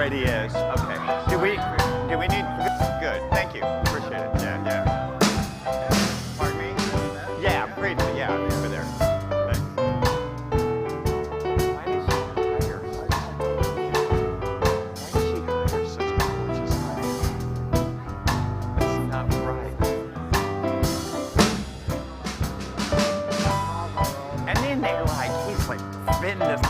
already is. Okay. Do we need? Good. Thank you. Appreciate it. Yeah, yeah. Pardon me? Yeah, great. Yeah, over there. Thanks. Why does she hire such a gorgeous lady? That's not right. And then he's like been this.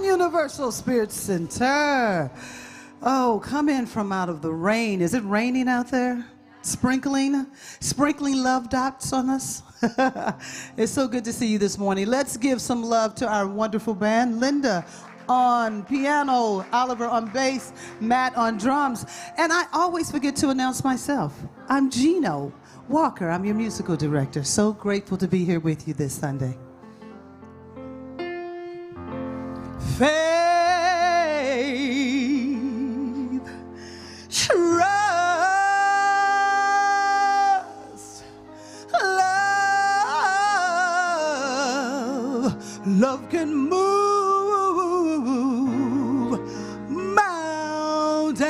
Universal Spirit Center. Oh, come in from out of the rain. Is it raining out there? Sprinkling love dots on us. It's so good to see you this morning. Let's give some love to our wonderful band. Linda on piano, Oliver on bass, Matt on drums. And I always forget to announce myself. I'm Gino Walker. I'm your musical director. So grateful to be here with you this Sunday. Faith, trust, love can move mountains.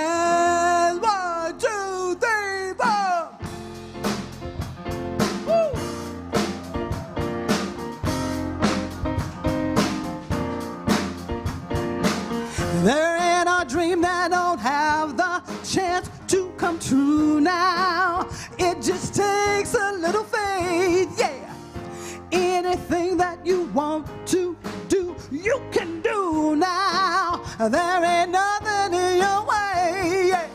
1, 2, 3, 4. Woo. There ain't a dream that don't have the chance to come true now. It just takes a little faith, yeah. Anything that you want to do, you can do now. There ain't nothing in your way, yeah.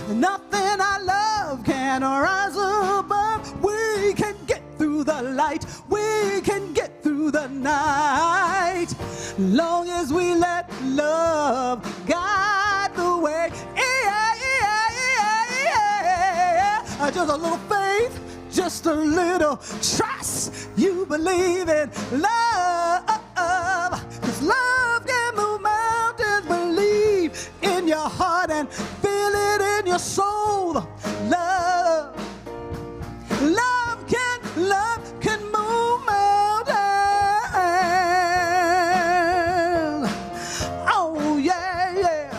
Nothing our love can rise above. We can get through the light. We can get through the night. Long as we let love guide the way. Yeah, yeah, yeah, yeah. Just a little faith, just a little trust. You believe in love, 'cause love can move mountains. Believe in your heart and feel it in your soul. Love can move mountains. Oh yeah, yeah.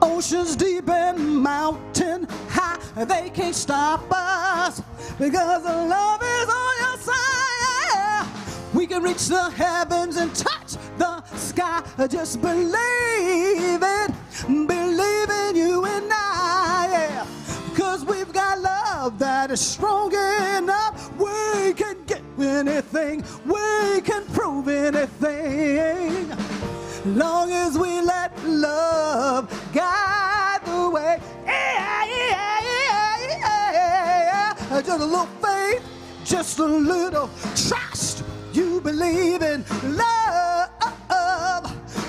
Oceans deep and mountain high, they can't stop us because the love is on your side. We can reach the heavens and touch the sky. Just believe it, believe in you and I. Yeah. love that is strong enough. We can get anything, we can prove anything. Long as we let love guide the way. Just a little faith, just a little trust. You believe in love.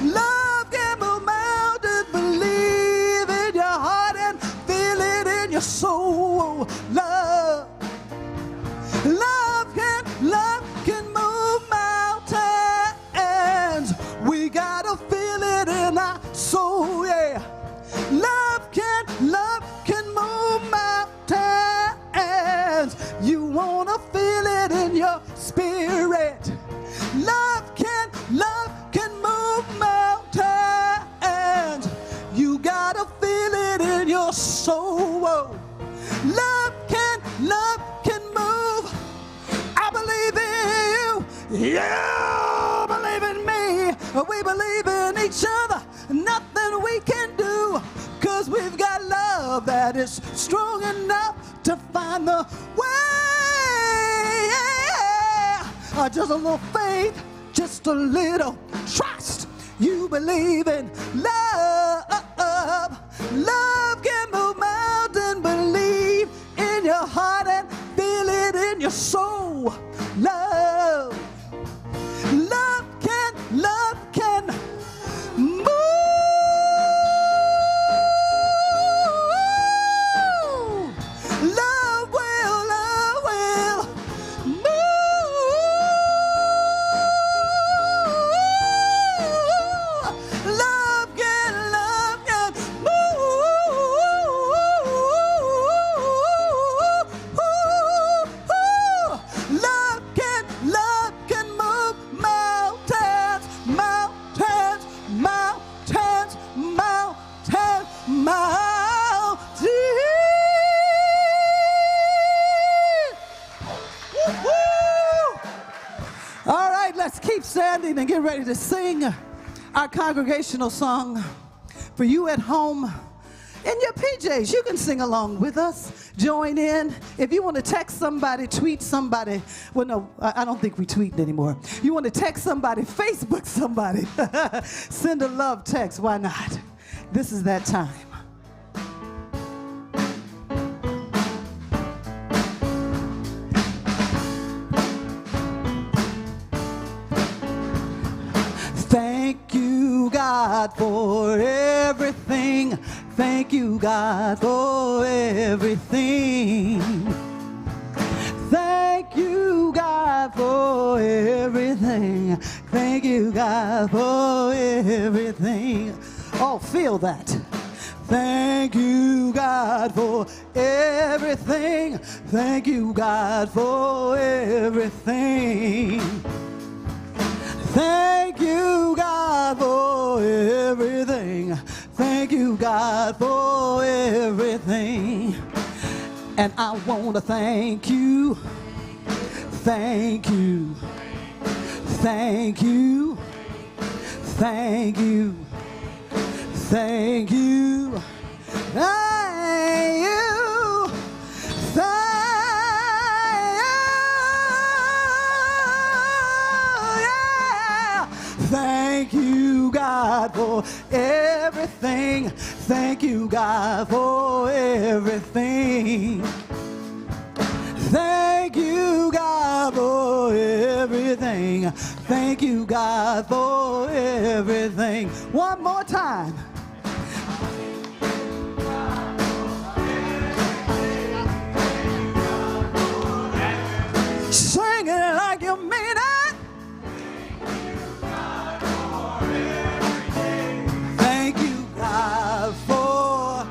Love can move mountains. Believe in your heart and feel it in your soul. Love can move mountains. We gotta feel it in our soul, yeah. Love can move mountains. You wanna feel it in your spirit. Love can move mountains. You gotta feel it in your soul. Love can move. I believe in you. You believe in me. We believe in each other. Nothing we can do, 'cause we've got love that is strong enough to find the way. Just a little faith, just a little trust. You believe in love. Love can move mountains. Believe in your heart and feel it in your soul. Love can move. Love will move. Love can move. Love can move mountains. All right, let's keep standing and get ready to sing our congregational song. For you at home, in your PJs, you can sing along with us. Join in. If you want to text somebody, tweet somebody. Well, no, I don't think we tweet anymore. You want to text somebody, Facebook somebody. Send a love text. Why not? This is that time. Thank you, God, for everything. Thank you, God, for everything. Thank you, God, for everything. Thank you, God, for everything. Oh, feel that. Thank you, God, for everything. Thank you, God, for everything. Thank you, God, for everything. Thank you, God, for everything. And I want to thank you. Thank you. Thank you. Thank you. Thank you. Thank you. Thank you, God, for everything. Thank you, God, for everything. Thank you, God, for everything. Thank you, God, for everything. One more time. Sing it like you mean it. Thank you, God, for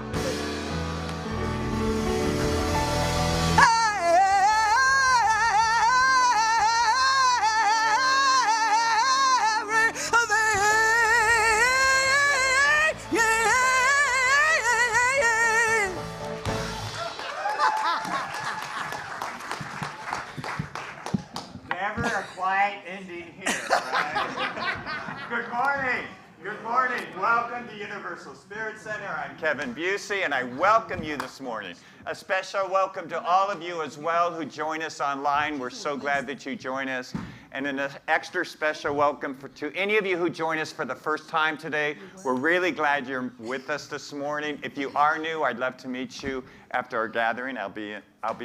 Never a quiet ending here, right? Good morning. Good morning. Welcome to Universal Spirit Center. I'm Kevin Busey, and I welcome you this morning. A special welcome to all of you as well who join us online. We're so glad that you join us. And an extra special welcome to any of you who join us for the first time today. We're really glad you're with us this morning. If you are new, I'd love to meet you after our gathering. I'll be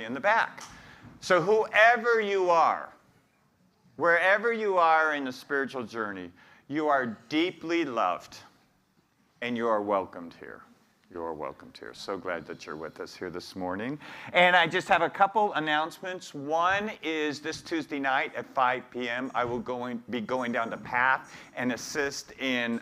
in the back. So whoever you are, wherever you are in the spiritual journey, you are deeply loved, and you are welcomed here. You are welcomed here. So glad that you're with us here this morning. And I just have a couple announcements. One is this Tuesday night at 5 p.m., I will be going down the path and assist in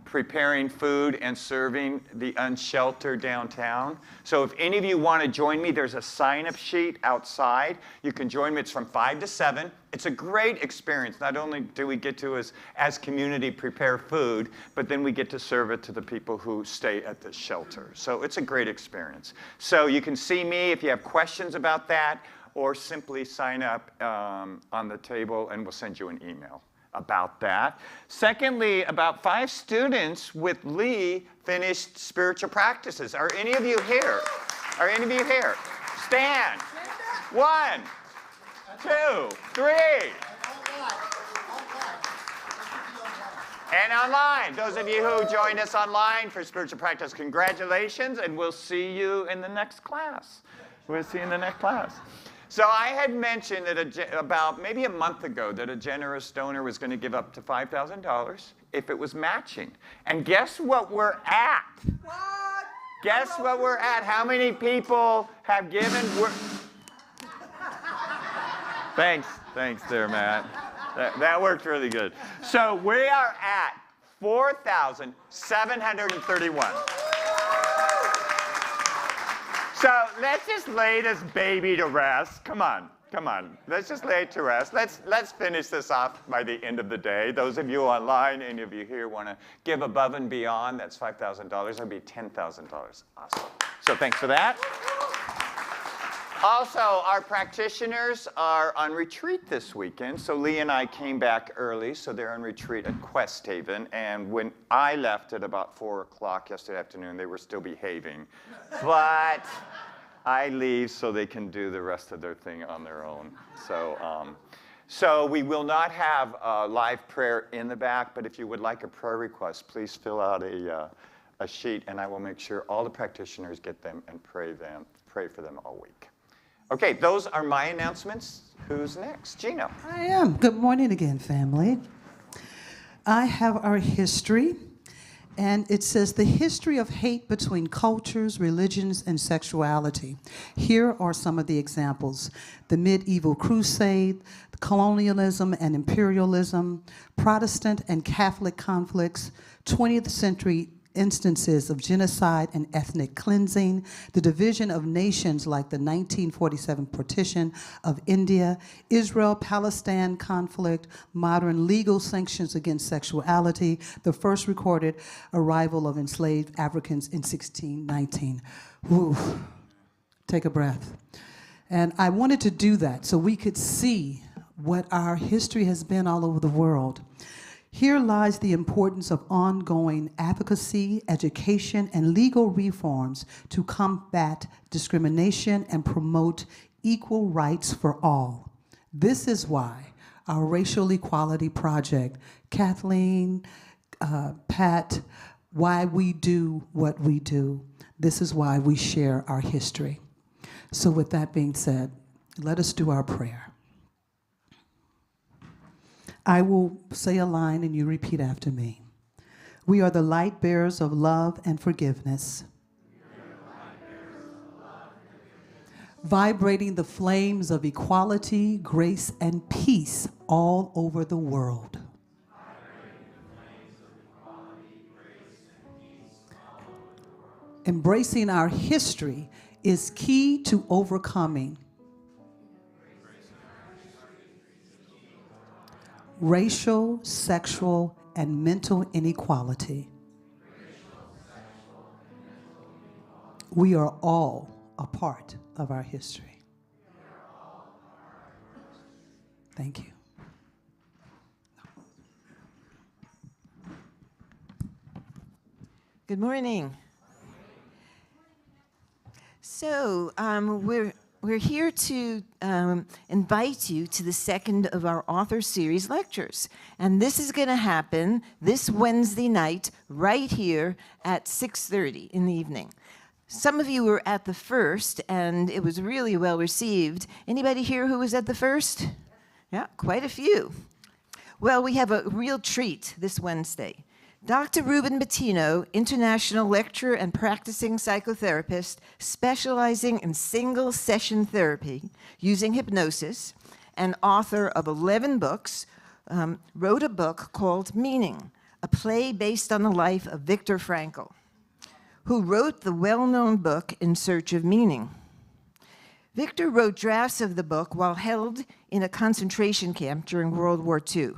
preparing food and serving the unsheltered downtown. So if any of you want to join me, there's a sign-up sheet outside. You can join me. It's from 5 to 7. It's a great experience. Not only do we get to, as community, prepare food, but then we get to serve it to the people who stay at the shelter. So it's a great experience. So you can see me if you have questions about that, or simply sign up on the table, and we'll send you an email about that. Secondly, about 5 students with Lee finished spiritual practices. Are any of you here? Are any of you here? Stand. 1, 2, 3. And online. Those of you who joined us online for spiritual practice, congratulations, and we'll see you in the next class. We'll see you in the next class. So I had mentioned that about maybe a month ago that a generous donor was going to give up to $5,000 if it was matching. And guess what we're at? What? Guess what we're at? How many people have given? Thanks there, Matt. That worked really good. So we are at 4,731. So let's just lay this baby to rest. Come on. Let's just lay it to rest. Let's finish this off by the end of the day. Those of you online, any of you here want to give above and beyond, that's $5,000. That'd be $10,000. Awesome. So thanks for that. Also, our practitioners are on retreat this weekend. So Lee and I came back early, so they're on retreat at Quest Haven. And when I left at about 4 o'clock yesterday afternoon, they were still behaving. But I leave so they can do the rest of their thing on their own. So we will not have a live prayer in the back, but if you would like a prayer request, please fill out a sheet, and I will make sure all the practitioners get them and pray for them all week. Okay, those are my announcements. Who's next? Gino. I am. Good morning again, family. I have our history, and it says the history of hate between cultures, religions, and sexuality. Here are some of the examples: the medieval crusade, colonialism and imperialism, Protestant and Catholic conflicts, 20th century instances of genocide and ethnic cleansing, the division of nations like the 1947 partition of India, Israel-Palestine conflict, modern legal sanctions against sexuality, the first recorded arrival of enslaved Africans in 1619. Whew. Take a breath. And I wanted to do that so we could see what our history has been all over the world. Here lies the importance of ongoing advocacy, education, and legal reforms to combat discrimination and promote equal rights for all. This is why our Racial Equality Project, Kathleen, Pat, why we do what we do. This is why we share our history. So with that being said, let us do our prayer. I will say a line and you repeat after me. We are the light bearers of love and forgiveness, vibrating the flames of equality, grace, and peace all over the world. Embracing our history is key to overcoming racial, sexual, and mental inequality. We are all a part of our history. Thank you. Good morning. So we're here to invite you to the second of our author series lectures, and this is going to happen this Wednesday night right here at 6:30 in the evening. Some of you were at the first, and it was really well received. Anybody here who was at the first? Yeah, quite a few. Well, we have a real treat this Wednesday. Dr. Ruben Bettino, international lecturer and practicing psychotherapist specializing in single-session therapy using hypnosis, and author of 11 books, wrote a book called Meaning, a play based on the life of Viktor Frankl, who wrote the well-known book In Search of Meaning. Victor wrote drafts of the book while held in a concentration camp during World War II.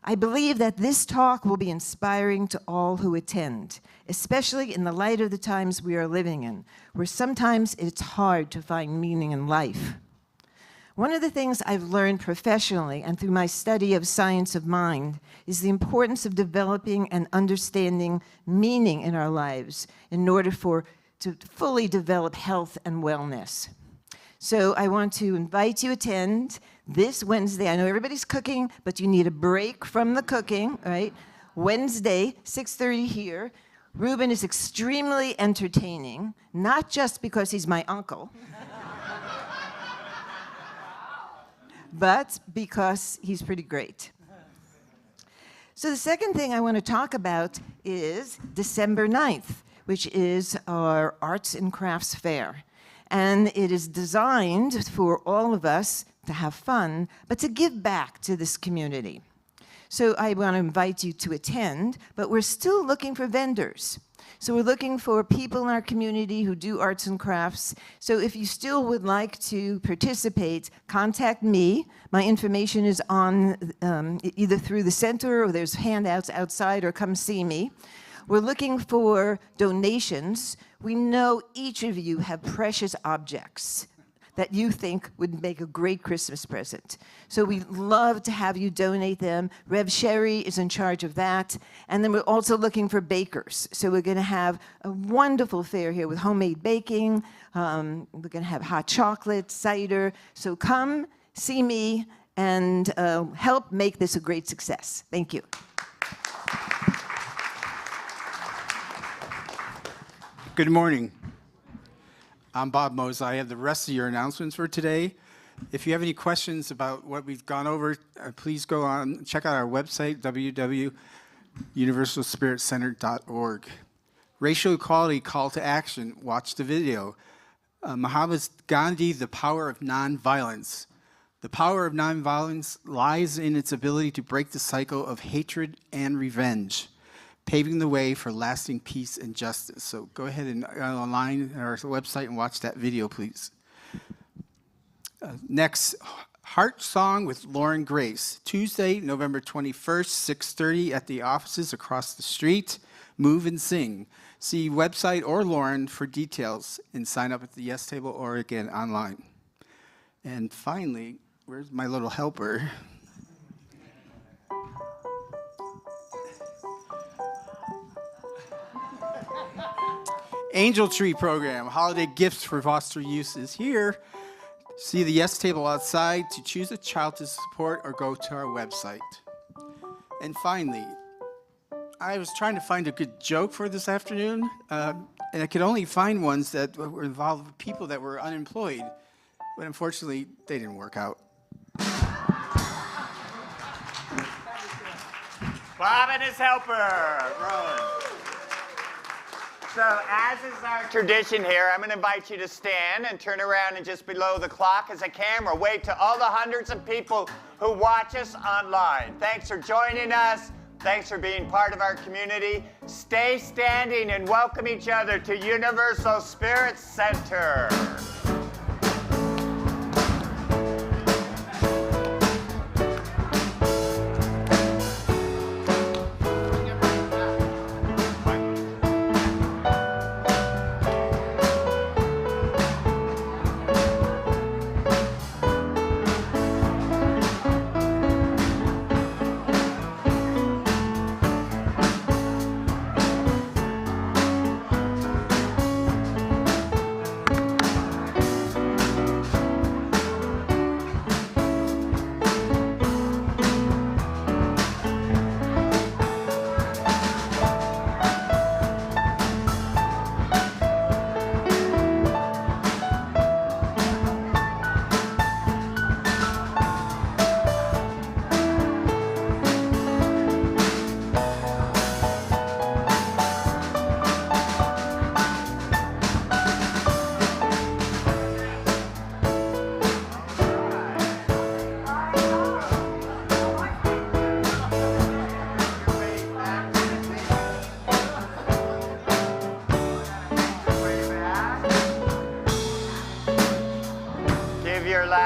I believe that this talk will be inspiring to all who attend, especially in the light of the times we are living in, where sometimes it's hard to find meaning in life. One of the things I've learned professionally and through my study of science of mind is the importance of developing and understanding meaning in our lives in order to fully develop health and wellness. So I want to invite you to attend this Wednesday. I know everybody's cooking, but you need a break from the cooking, right? Wednesday, 6:30 here. Ruben is extremely entertaining, not just because he's my uncle, but because he's pretty great. So the second thing I want to talk about is December 9th, which is our Arts and Crafts Fair. And it is designed for all of us to have fun, but to give back to this community. So I want to invite you to attend, but we're still looking for vendors. So we're looking for people in our community who do arts and crafts. So if you still would like to participate, contact me. My information is on either through the center or there's handouts outside, or come see me. We're looking for donations. We know each of you have precious objects that you think would make a great Christmas present. So we'd love to have you donate them. Rev Sherry is in charge of that. And then we're also looking for bakers. So we're gonna have a wonderful fair here with homemade baking. We're gonna have hot chocolate, cider. So come, see me, and help make this a great success. Thank you. Good morning. I'm Bob Mose. I have the rest of your announcements for today. If you have any questions about what we've gone over, please go on, check out our website, www.universalspiritcenter.org. Racial equality call to action, watch the video. Mahatma Gandhi, The Power of Nonviolence. The power of nonviolence lies in its ability to break the cycle of hatred and revenge, paving the way for lasting peace and justice. So go ahead and online on our website and watch that video, please. Next, Heart Song with Lauren Grace, Tuesday, November 21st, 6:30 at the offices across the street. Move and sing. See website or Lauren for details and sign up at the Yes Table or again online. And finally, where's my little helper? Angel Tree Program, holiday gifts for foster use is here. See the Yes Table outside to choose a child to support or go to our website. And finally, I was trying to find a good joke for this afternoon, and I could only find ones that were involved with people that were unemployed, but unfortunately, they didn't work out. Bob and his helper, Rowan. So, as is our tradition here, I'm going to invite you to stand and turn around, and just below the clock is a camera. Wave to all the hundreds of people who watch us online. Thanks for joining us. Thanks for being part of our community. Stay standing and welcome each other to Universal Spirit Center.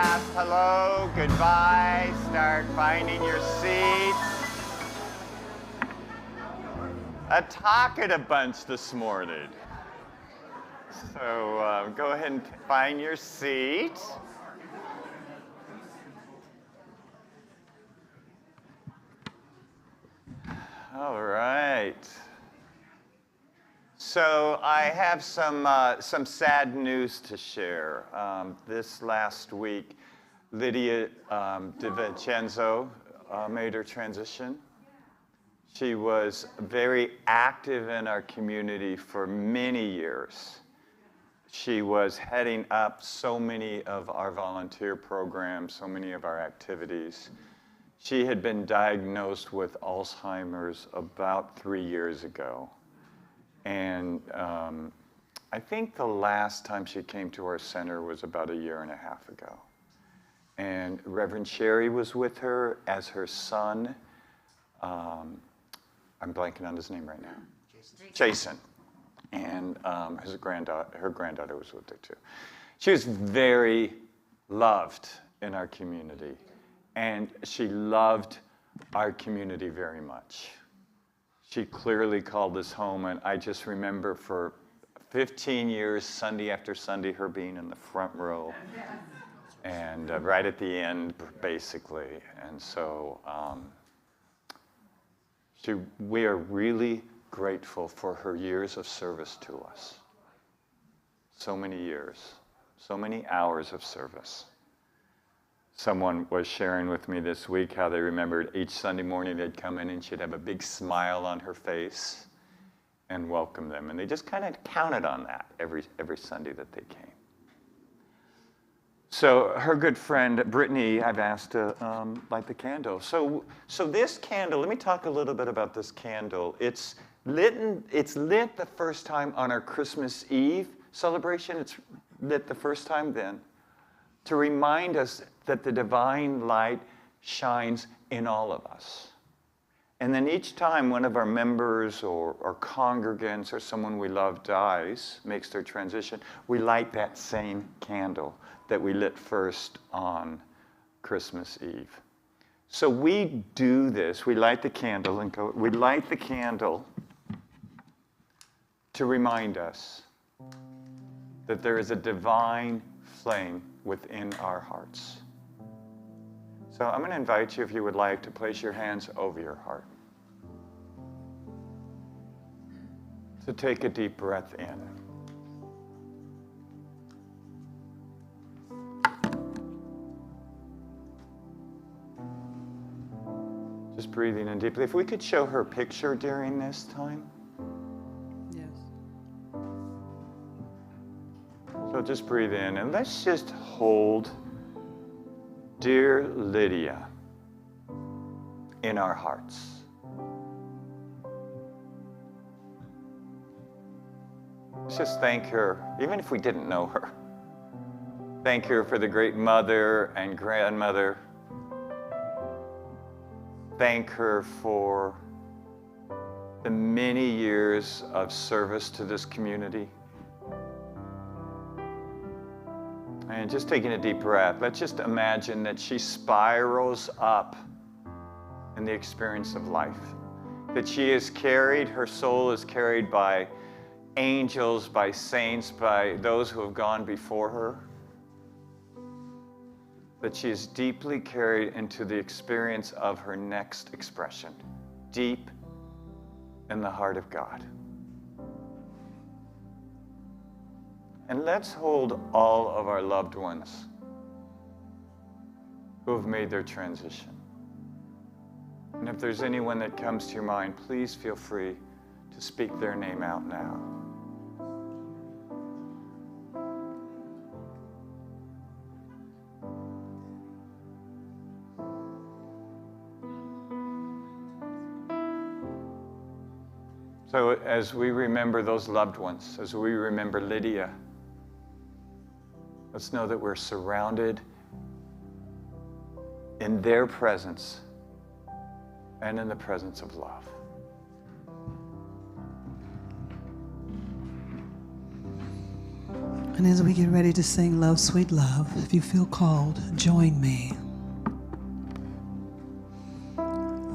laugh. Hello, goodbye. Start finding your seats. A talkative bunch this morning. So go ahead and find your seat. All right. So I have some sad news to share. This last week, Lydia DiVincenzo made her transition. She was very active in our community for many years. She was heading up so many of our volunteer programs, so many of our activities. She had been diagnosed with Alzheimer's about 3 years ago. And I think the last time she came to our center was about 1.5 years ago. And Reverend Sherry was with her as her son. I'm blanking on his name right now. Jason. And her granddaughter was with her too. She was very loved in our community. And she loved our community very much. She clearly called this home, and I just remember for 15 years, Sunday after Sunday, her being in the front row and right at the end, basically. And so we are really grateful for her years of service to us. So many years, so many hours of service. Someone was sharing with me this week how they remembered each Sunday morning they'd come in and she'd have a big smile on her face and welcome them. And they just kind of counted on that every Sunday that they came. So her good friend, Brittany, I've asked to light the candle. So this candle, let me talk a little bit about this candle. It's lit the first time on our Christmas Eve celebration. It's lit the first time then to remind us that the divine light shines in all of us. And then each time one of our members or congregants or someone we love dies, makes their transition, we light that same candle that we lit first on Christmas Eve. So we do this, we light the candle to remind us that there is a divine flame within our hearts. So I'm going to invite you, if you would like, to place your hands over your heart. To take a deep breath in. Just breathing in deeply. If we could show her a picture during this time. So just breathe in and let's just hold dear Lydia in our hearts. Let's just thank her, even if we didn't know her. Thank her for the great mother and grandmother. Thank her for the many years of service to this community. And just taking a deep breath, let's just imagine that she spirals up in the experience of life. That she is carried, her soul is carried by angels, by saints, by those who have gone before her. That she is deeply carried into the experience of her next expression, deep in the heart of God. And let's hold all of our loved ones who have made their transition. And if there's anyone that comes to your mind, please feel free to speak their name out now. So as we remember those loved ones, as we remember Lydia, let's know that we're surrounded in their presence and in the presence of love. And as we get ready to sing Love, Sweet Love, if you feel called, join me.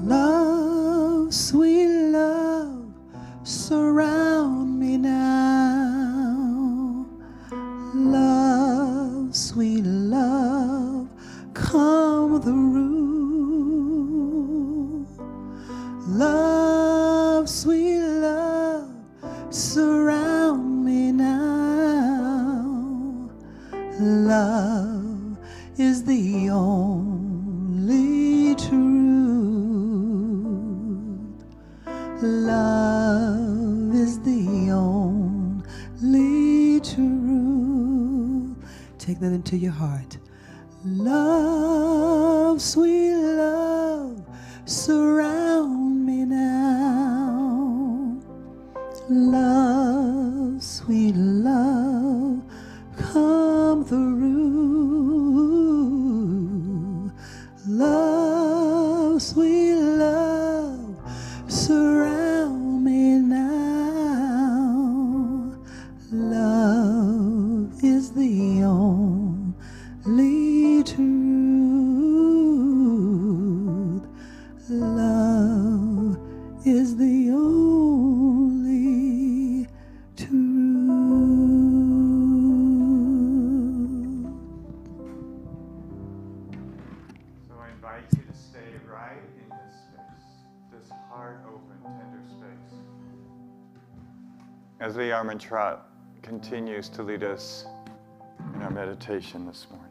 Love, sweet love, surround me now. Love, sweet love, calm the room. Love, sweet love, surround me now. Love is the only truth. Love is the only truth. Take that into your heart. Love, sweet love, surround me now. Love, sweet love, come through. Love, sweet love, surround me now. Love is the only truth. Love is the only truth. So I invite you to stay right in this space, this heart-open, tender space, as the Armin Trot continues to lead us in our meditation this morning.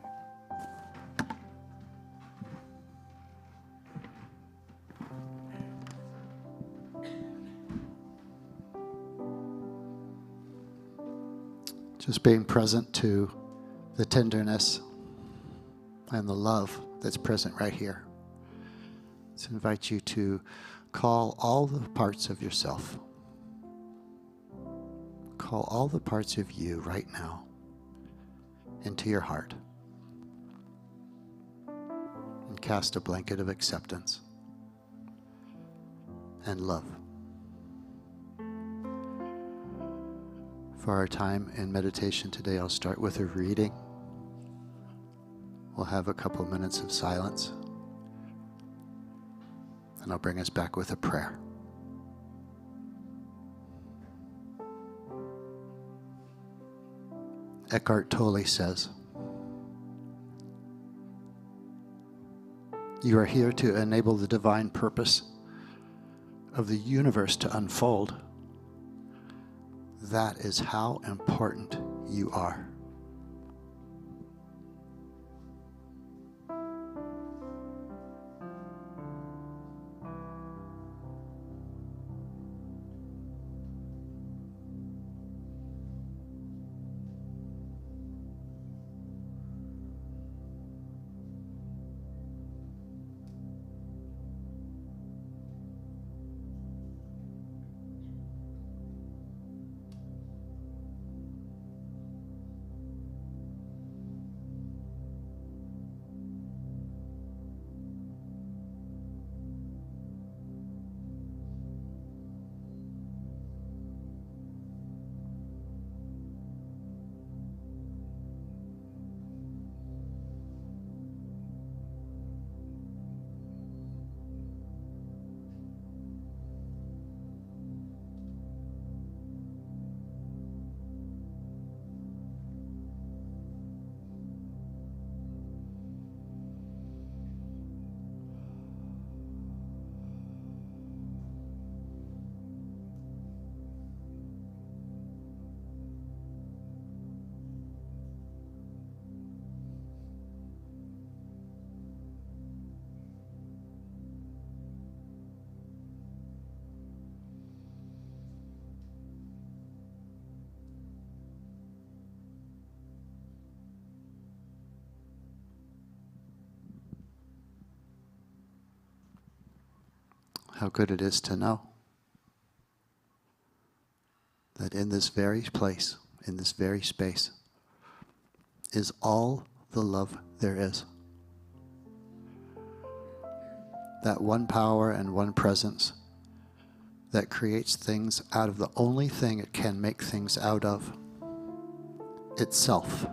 Just being present to the tenderness and the love that's present right here. Let's invite you to call all the parts of yourself. Call all the parts of you right now into your heart and cast a blanket of acceptance and love. For our time in meditation today, I'll start with a reading. We'll have a couple minutes of silence, and I'll bring us back with a prayer. Eckhart Tolle says, "You are here to enable the divine purpose of the universe to unfold. That is how important you are." How good it is to know that in this very place, in this very space, is all the love there is. That one power and one presence that creates things out of the only thing it can make things out of, itself.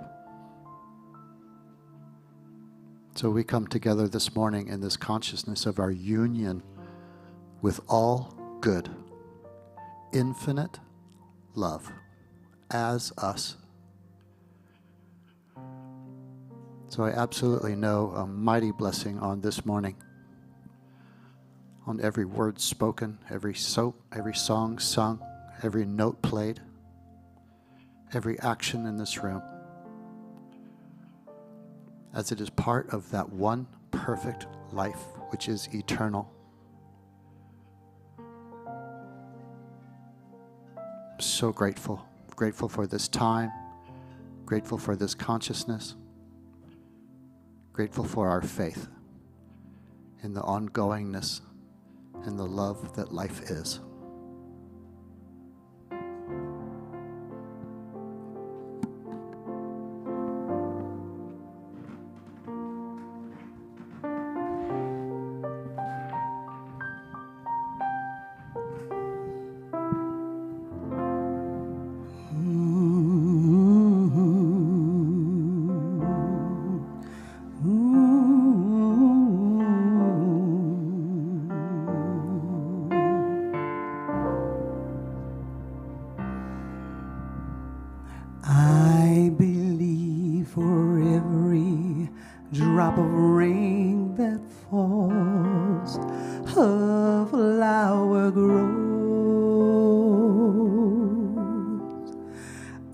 So we come together this morning in this consciousness of our union with all good, infinite love as us. So I absolutely know a mighty blessing on this morning, on every word spoken, every song sung, every note played, every action in this room, as it is part of that one perfect life which is eternal. I'm so grateful for this time, grateful for this consciousness, grateful for our faith in the ongoingness and the love that life is. I believe for every drop of rain that falls, a flower grows.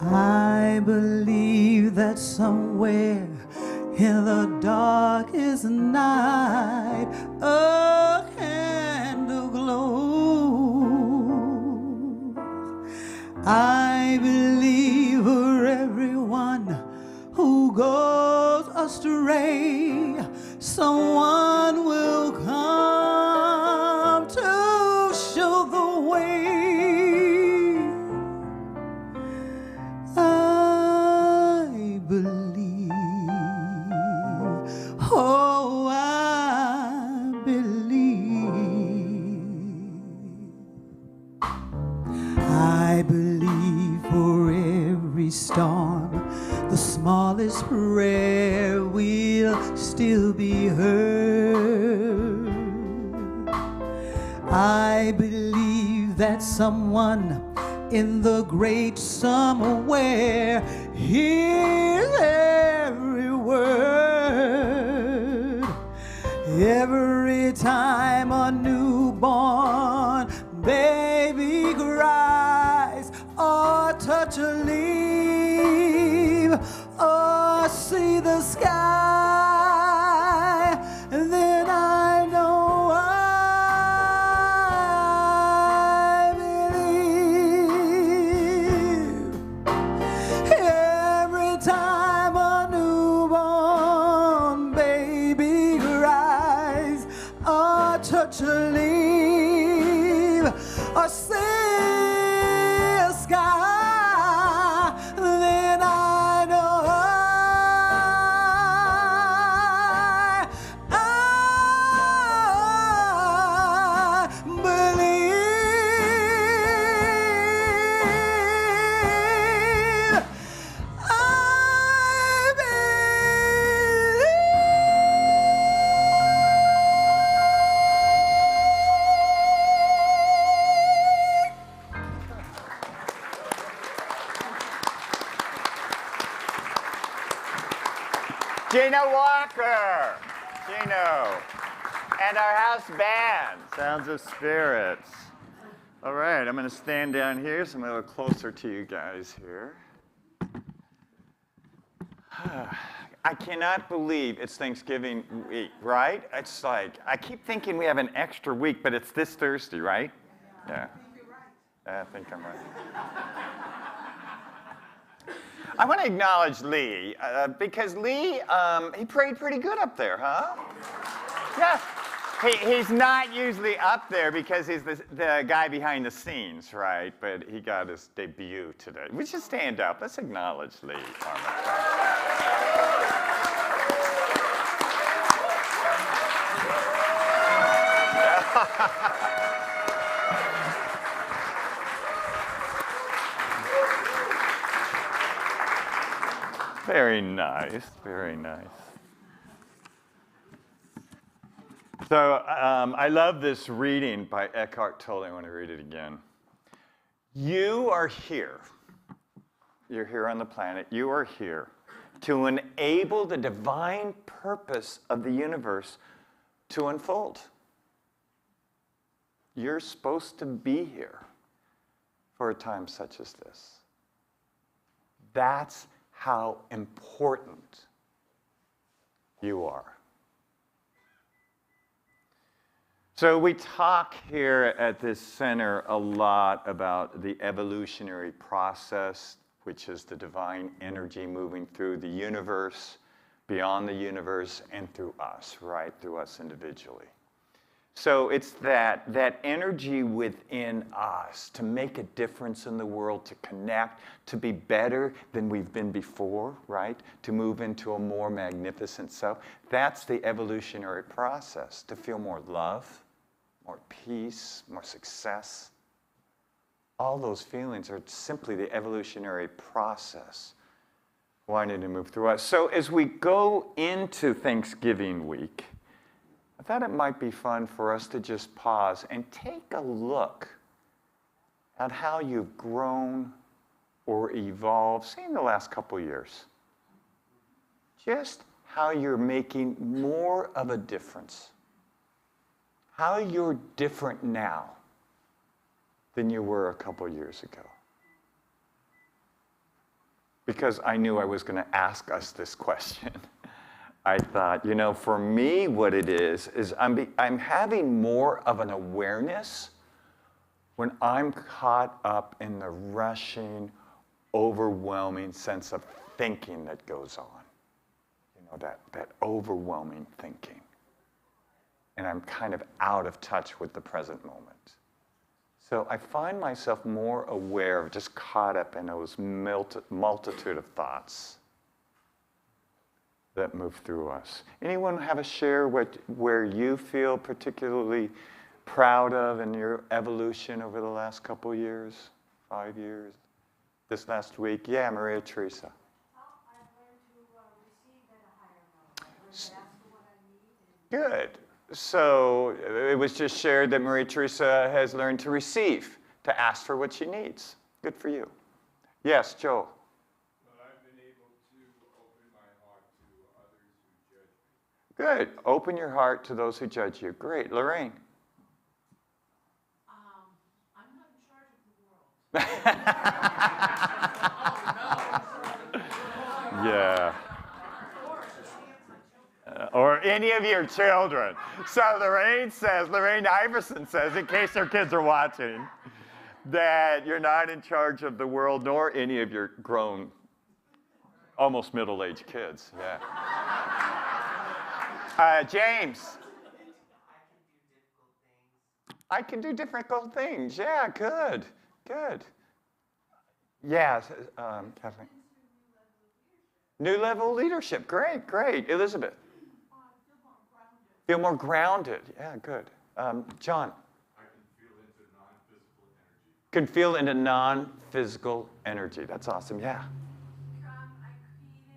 I believe that somewhere in the darkest night a candle glows. I believe for everyone who goes astray, someone will come to show the way. I believe, oh, I believe. I believe for every storm, the smallest prayer will still be heard. I believe that someone in the great somewhere hears every word. Every time a newborn baby cries, or touch a leaf, or see the sky, then I know I believe. Every time a newborn baby cries, or touch a leaf, or see a sky, then I know I believe. I Gina Walker, Gino, and our house band, Sounds of Spirits. All right, I'm going to stand down here so I'm a little closer to you guys here. I cannot believe it's Thanksgiving week, right? It's like, I keep thinking we have an extra week, but it's this Thursday, right? Yeah. I think I'm right. I want to acknowledge Lee, because Lee, he prayed pretty good up there, huh? Yeah. He's not usually up there because he's the guy behind the scenes, right? But he got his debut today. We should stand up. Let's acknowledge Lee. Very nice, very nice. So I love this reading by Eckhart Tolle. I want to read it again. You are here. You're here on the planet. You are here to enable the divine purpose of the universe to unfold. You're supposed to be here for a time such as this. That's how important you are. So we talk here at this center a lot about the evolutionary process, which is the divine energy moving through the universe, beyond the universe, and through us, right? Through us individually. So it's that energy within us to make a difference in the world, to connect, to be better than we've been before, right? To move into a more magnificent self. That's the evolutionary process, to feel more love, more peace, more success. All those feelings are simply the evolutionary process wanting to move through us. So as we go into Thanksgiving week, I thought it might be fun for us to just pause and take a look at how you've grown or evolved, say in the last couple years. Just how you're making more of a difference. How you're different now than you were a couple years ago. Because I knew I was going to ask us this question. I thought, you know, for me, what it is I'm having more of an awareness when I'm caught up in the rushing, overwhelming sense of thinking that goes on. You know, that overwhelming thinking. And I'm kind of out of touch with the present moment. So I find myself more aware of just caught up in those multitude of thoughts that move through us. Anyone have a share where you feel particularly proud of in your evolution over the last couple years, 5 years, this last week? Yeah, Maria Teresa. I've learned to receive at a higher level. Ask for what I need. Good. So it was just shared that Maria Teresa has learned to receive, to ask for what she needs. Good for you. Yes, Joel. I've been able to open my heart to others who judge me. Good. Open your heart to those who judge you. Great. Lorraine. I'm not in charge of the world. Yeah. Or any of your children. So Lorraine Iverson says, in case her kids are watching, that you're not in charge of the world nor any of your grown, almost middle-aged kids. Yeah. James. I can do difficult things. Yeah, good. Yeah, Kathleen. New level leadership. Great. Elizabeth. Feel more grounded. Yeah, good. John. I can feel into non-physical energy. Can feel into non-physical energy. That's awesome. Yeah. I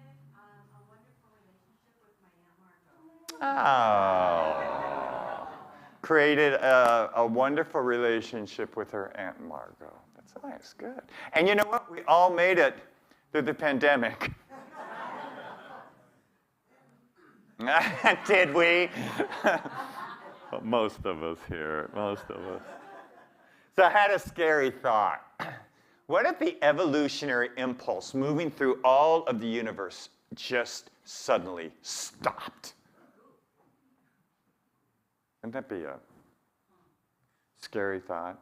created a wonderful relationship with my Aunt Margot. Oh. Created a wonderful relationship with her Aunt Margot. That's nice. Good. And you know what? We all made it through the pandemic. Did we? Most of us here. Most of us. So I had a scary thought. What if the evolutionary impulse moving through all of the universe just suddenly stopped? Wouldn't that be a scary thought?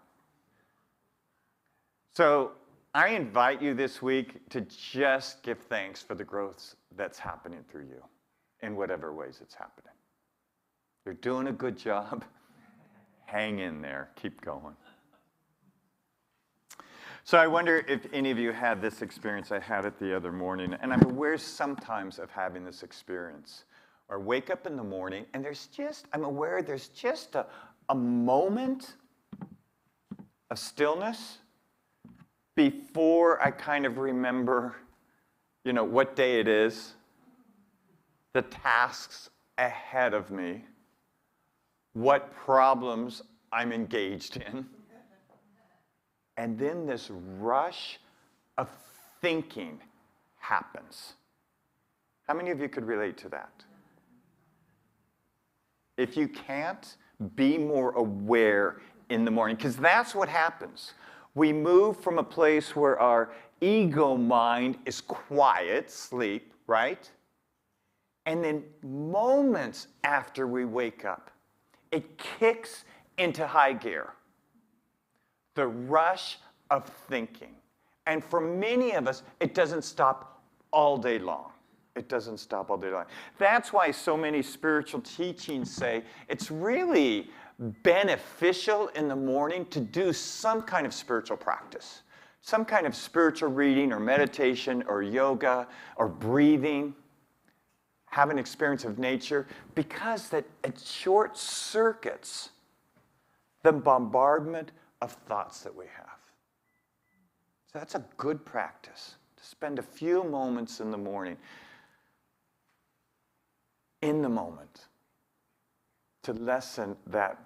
So I invite you this week to just give thanks for the growth that's happening through you in whatever ways it's happening. You're doing a good job. Hang in there. Keep going. So I wonder if any of you had this experience. I had it the other morning, and I'm aware sometimes of having this experience. Or wake up in the morning, and I'm aware there's just a moment of stillness before I kind of remember you know, what day it is, the tasks ahead of me, what problems I'm engaged in. And then this rush of thinking happens. How many of you could relate to that? If you can't, be more aware in the morning, because that's what happens. We move from a place where our ego mind is quiet, sleep, right? And then moments after we wake up, it kicks into high gear. The rush of thinking. And for many of us, it doesn't stop all day long. It doesn't stop all day long. That's why so many spiritual teachings say it's really beneficial in the morning to do some kind of spiritual practice. Some kind of spiritual reading or meditation or yoga or breathing. Have an experience of nature, because that it short circuits the bombardment of thoughts that we have. So that's a good practice, to spend a few moments in the morning, in the moment, to lessen that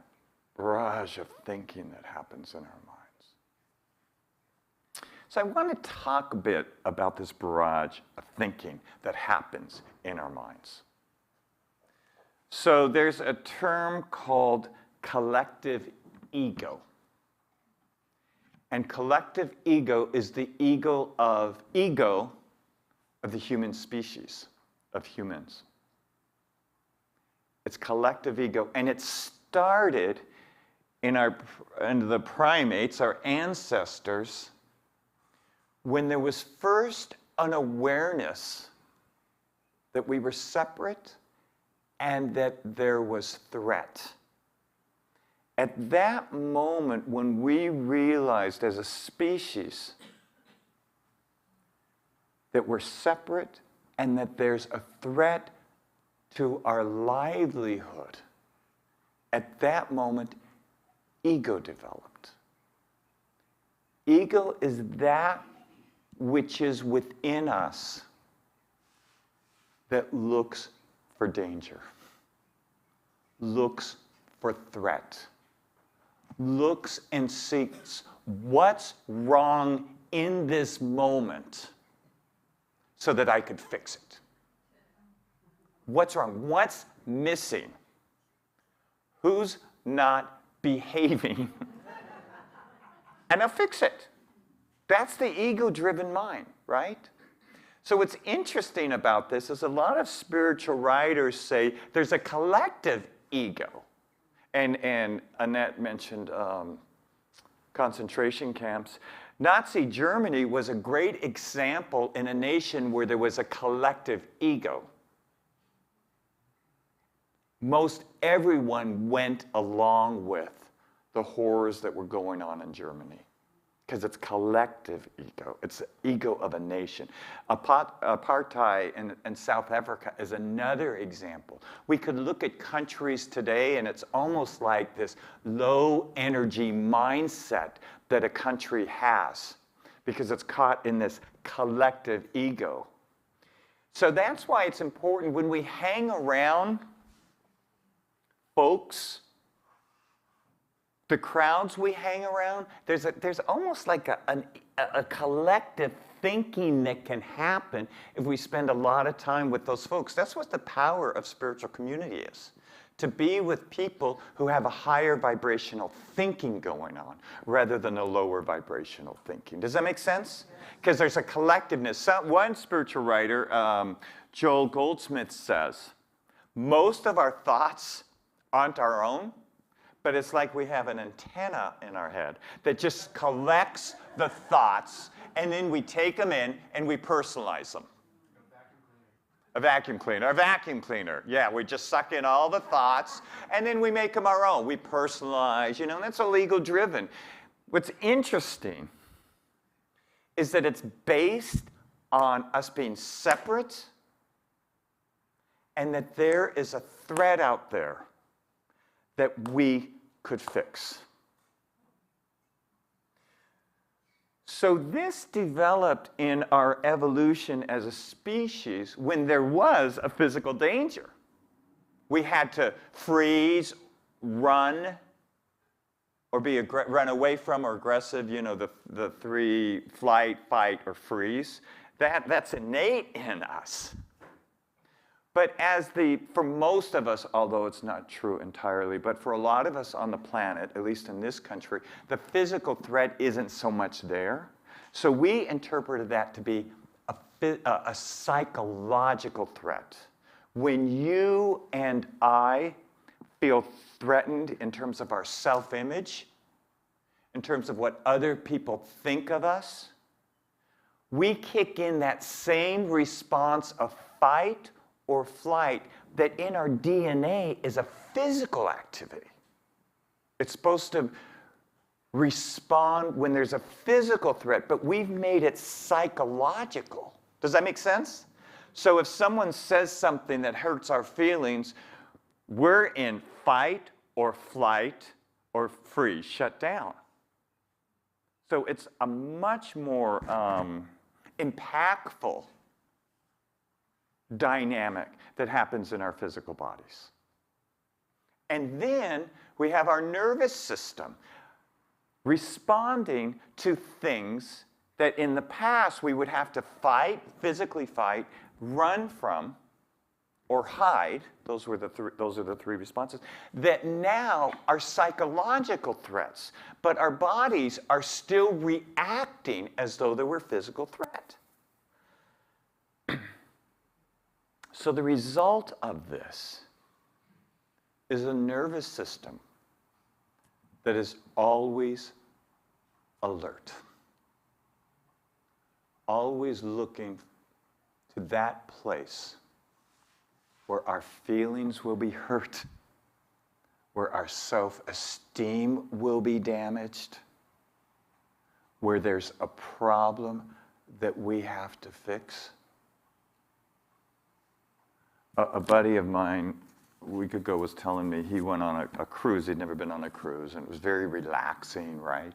barrage of thinking that happens in our minds. So I want to talk a bit about this barrage of thinking that happens in our minds. So there's a term called collective ego. And collective ego is the ego of the human species, of humans. It's collective ego, and it started in the primates, our ancestors, when there was first an awareness that we were separate and that there was threat. At that moment, when we realized as a species that we're separate and that there's a threat to our livelihood, at that moment, ego developed. Ego is that which is within us that looks for danger, looks for threat, looks and seeks what's wrong in this moment so that I could fix it. What's wrong? What's missing? Who's not behaving? And I'll fix it. That's the ego-driven mind, right? So what's interesting about this is a lot of spiritual writers say there's a collective ego. And Annette mentioned concentration camps. Nazi Germany was a great example in a nation where there was a collective ego. Most everyone went along with the horrors that were going on in Germany, because it's collective ego. It's the ego of a nation. Apartheid in South Africa is another example. We could look at countries today, and it's almost like this low-energy mindset that a country has, because it's caught in this collective ego. So that's why it's important when we hang around folks, the crowds we hang around, there's almost like a collective thinking that can happen if we spend a lot of time with those folks. That's what the power of spiritual community is. To be with people who have a higher vibrational thinking going on rather than a lower vibrational thinking. Does that make sense? Because there's a collectiveness. One spiritual writer, Joel Goldsmith, says, most of our thoughts aren't our own, but it's like we have an antenna in our head that just collects the thoughts, and then we take them in and we personalize them. A vacuum cleaner. A vacuum cleaner. Yeah, we just suck in all the thoughts, and then we make them our own. We personalize, and that's all ego-driven. What's interesting is that it's based on us being separate and that there is a threat out there that we could fix. So this developed in our evolution as a species when there was a physical danger. We had to freeze, run, or run away from, or aggressive, you know, the three: flight, fight, or freeze. That's innate in us. But for most of us, although it's not true entirely, but for a lot of us on the planet, at least in this country, the physical threat isn't so much there. So we interpreted that to be a psychological threat. When you and I feel threatened in terms of our self-image, in terms of what other people think of us, we kick in that same response of fight or flight that in our DNA is a physical activity. It's supposed to respond when there's a physical threat, but we've made it psychological. Does that make sense? So if someone says something that hurts our feelings, we're in fight or flight or freeze, shut down. So it's a much more impactful dynamic that happens in our physical bodies. And then we have our nervous system responding to things that in the past we would have to fight, physically fight, run from, or hide. Those are the three responses that now are psychological threats, but our bodies are still reacting as though they were physical threat. So the result of this is a nervous system that is always alert, always looking to that place where our feelings will be hurt, where our self-esteem will be damaged, where there's a problem that we have to fix. A buddy of mine a week ago was telling me he went on a cruise. He'd never been on a cruise, and it was very relaxing, right?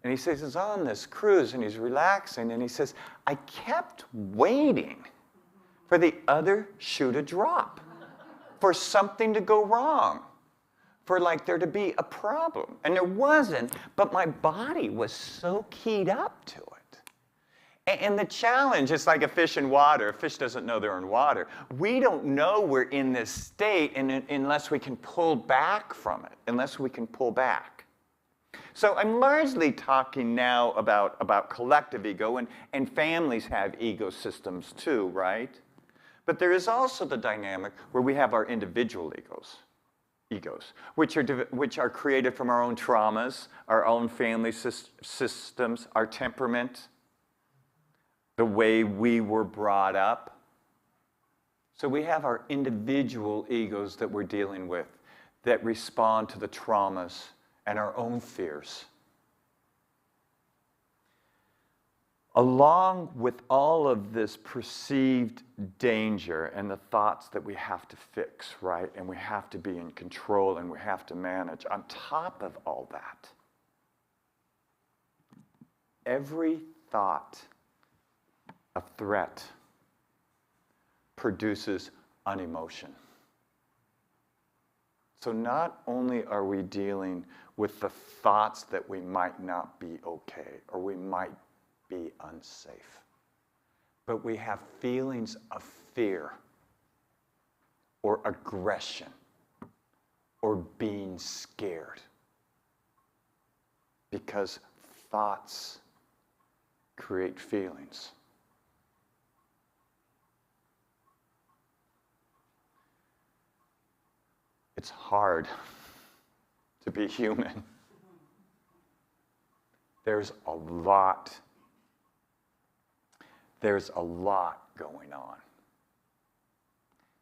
And he says he's on this cruise, and he's relaxing, and he says, I kept waiting for the other shoe to drop, for something to go wrong, for like there to be a problem. And there wasn't, but my body was so keyed up to it. And the challenge is like a fish in water. A fish doesn't know they're in water. We don't know we're in this state unless we can pull back from it, unless we can pull back. So I'm largely talking now about collective ego, and families have ecosystems too, right? But there is also the dynamic where we have our individual egos, which are created from our own traumas, our own family systems, our temperament, the way we were brought up. So we have our individual egos that we're dealing with that respond to the traumas and our own fears. Along with all of this perceived danger and the thoughts that we have to fix, right? And we have to be in control and we have to manage. On top of all that, every thought of threat produces an emotion. So not only are we dealing with the thoughts that we might not be okay or we might be unsafe, but we have feelings of fear or aggression or being scared because thoughts create feelings. It's hard to be human. There's a lot going on.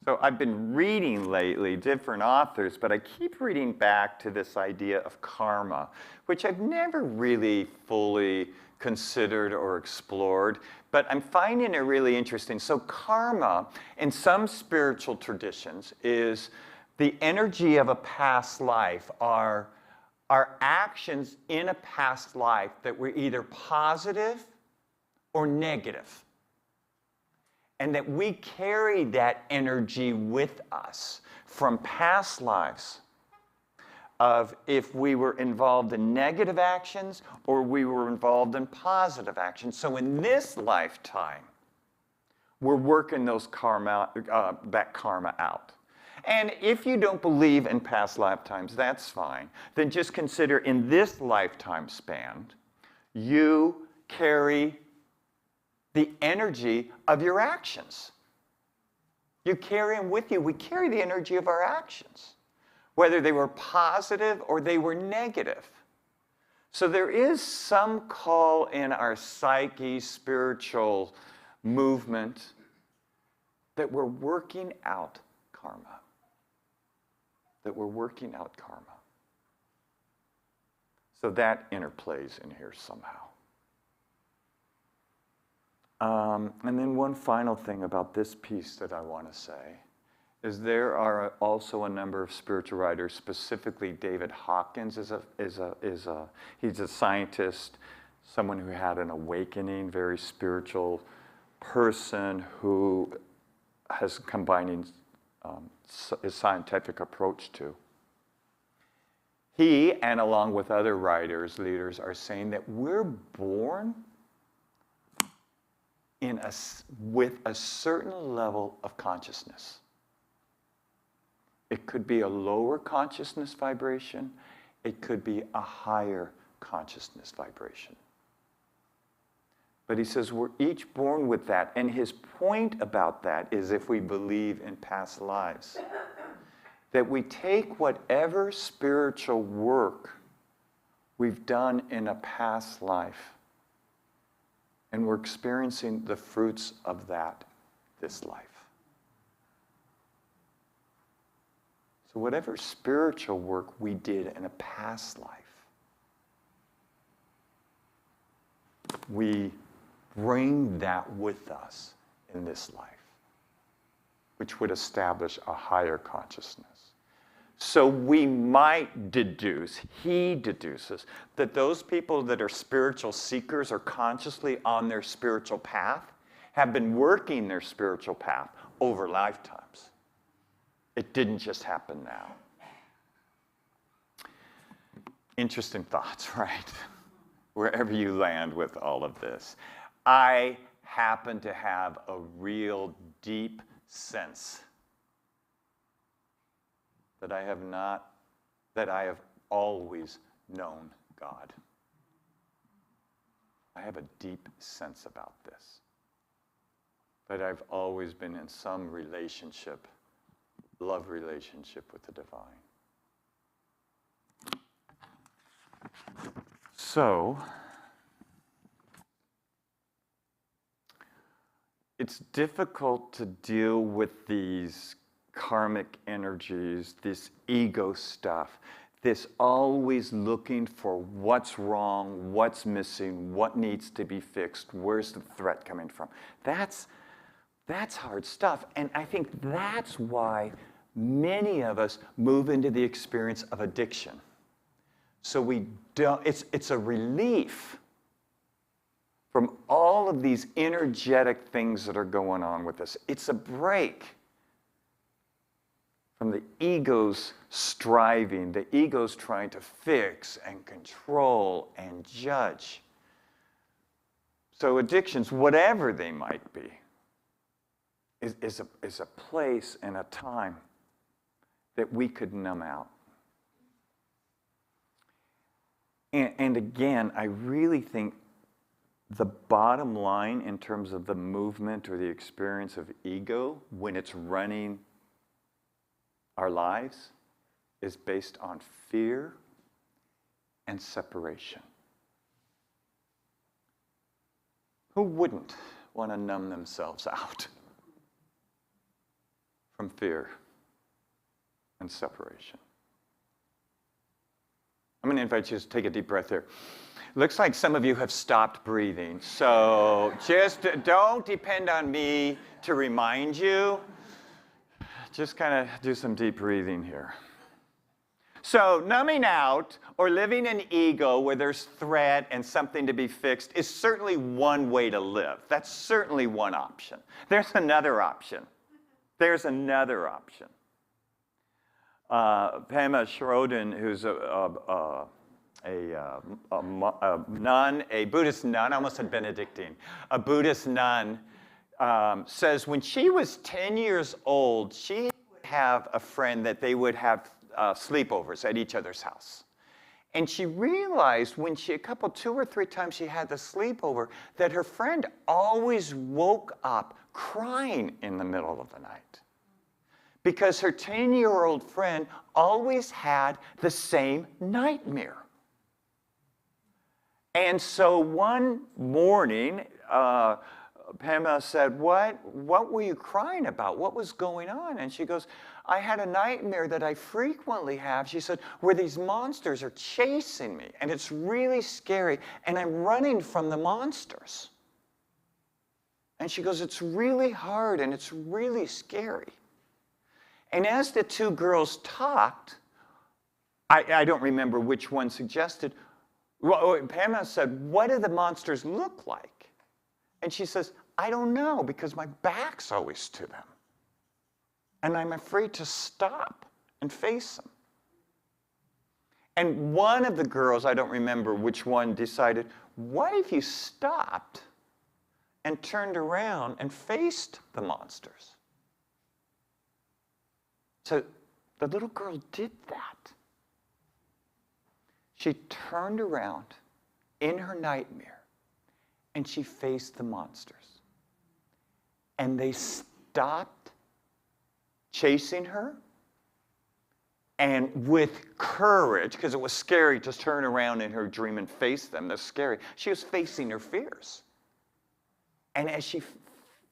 So I've been reading lately different authors, but I keep reading back to this idea of karma, which I've never really fully considered or explored, but I'm finding it really interesting. So karma, in some spiritual traditions, is the energy of a past life, our are actions in a past life that were either positive or negative. And that we carry that energy with us from past lives of if we were involved in negative actions or we were involved in positive actions. So in this lifetime, we're working those that karma out. And if you don't believe in past lifetimes, that's fine. Then just consider in this lifetime span, you carry the energy of your actions. You carry them with you. We carry the energy of our actions, whether they were positive or they were negative. So there is some call in our psyche, spiritual movement, that we're working out karma. That we're working out karma. So that interplays in here somehow. And then one final thing about this piece that I want to say is there are also a number of spiritual writers, specifically David Hawkins he's a scientist, someone who had an awakening, very spiritual person who has combining his scientific approach to. He, and along with other writers, leaders, are saying that we're born with a certain level of consciousness. It could be a lower consciousness vibration. It could be a higher consciousness vibration. But he says we're each born with that. And his point about that is, if we believe in past lives, that we take whatever spiritual work we've done in a past life, and we're experiencing the fruits of that this life. So whatever spiritual work we did in a past life, we bring that with us in this life, which would establish a higher consciousness. So we might deduce, he deduces, that those people that are spiritual seekers or consciously on their spiritual path have been working their spiritual path over lifetimes. It didn't just happen now. Interesting thoughts, right? Wherever you land with all of this. I happen to have a real deep sense that I have always known God. I have a deep sense about this. That I've always been in some relationship, love relationship with the divine. So, it's difficult to deal with these karmic energies, this ego stuff, this always looking for what's wrong, what's missing, what needs to be fixed, where's the threat coming from. That's hard stuff. And I think that's why many of us move into the experience of addiction. So we don't, it's a relief from all of these energetic things that are going on with us. It's a break from the ego's striving, the ego's trying to fix and control and judge. So addictions, whatever they might be, is a place and a time that we could numb out. And again, I really think the bottom line in terms of the movement or the experience of ego when it's running our lives is based on fear and separation. Who wouldn't want to numb themselves out from fear and separation? I'm going to invite you to take a deep breath here. Looks like some of you have stopped breathing, so just don't depend on me to remind you. Just kind of do some deep breathing here. So numbing out or living in ego where there's threat and something to be fixed is certainly one way to live. That's certainly one option. There's another option. There's another option. Pema Chodron, who's a nun, a Buddhist nun, I almost said Benedictine, a Buddhist nun, says when she was 10 years old, she would have a friend that they would have sleepovers at each other's house. And she realized when she, 2 or 3 times she had the sleepover, that her friend always woke up crying in the middle of the night. Because her 10-year-old friend always had the same nightmare. And so one morning, Pema said, what were you crying about? What was going on? And she goes, I had a nightmare that I frequently have, she said, where these monsters are chasing me. And it's really scary. And I'm running from the monsters. And she goes, it's really hard and it's really scary. And as the 2 girls talked, I don't remember which one suggested, well, Pema said, what do the monsters look like? And she says, I don't know, because my back's always to them. And I'm afraid to stop and face them. And one of the girls, I don't remember which one, decided, what if you stopped and turned around and faced the monsters? So the little girl did that. She turned around in her nightmare and she faced the monsters. And they stopped chasing her, and with courage, because it was scary to turn around in her dream and face them, that's scary, she was facing her fears. And as she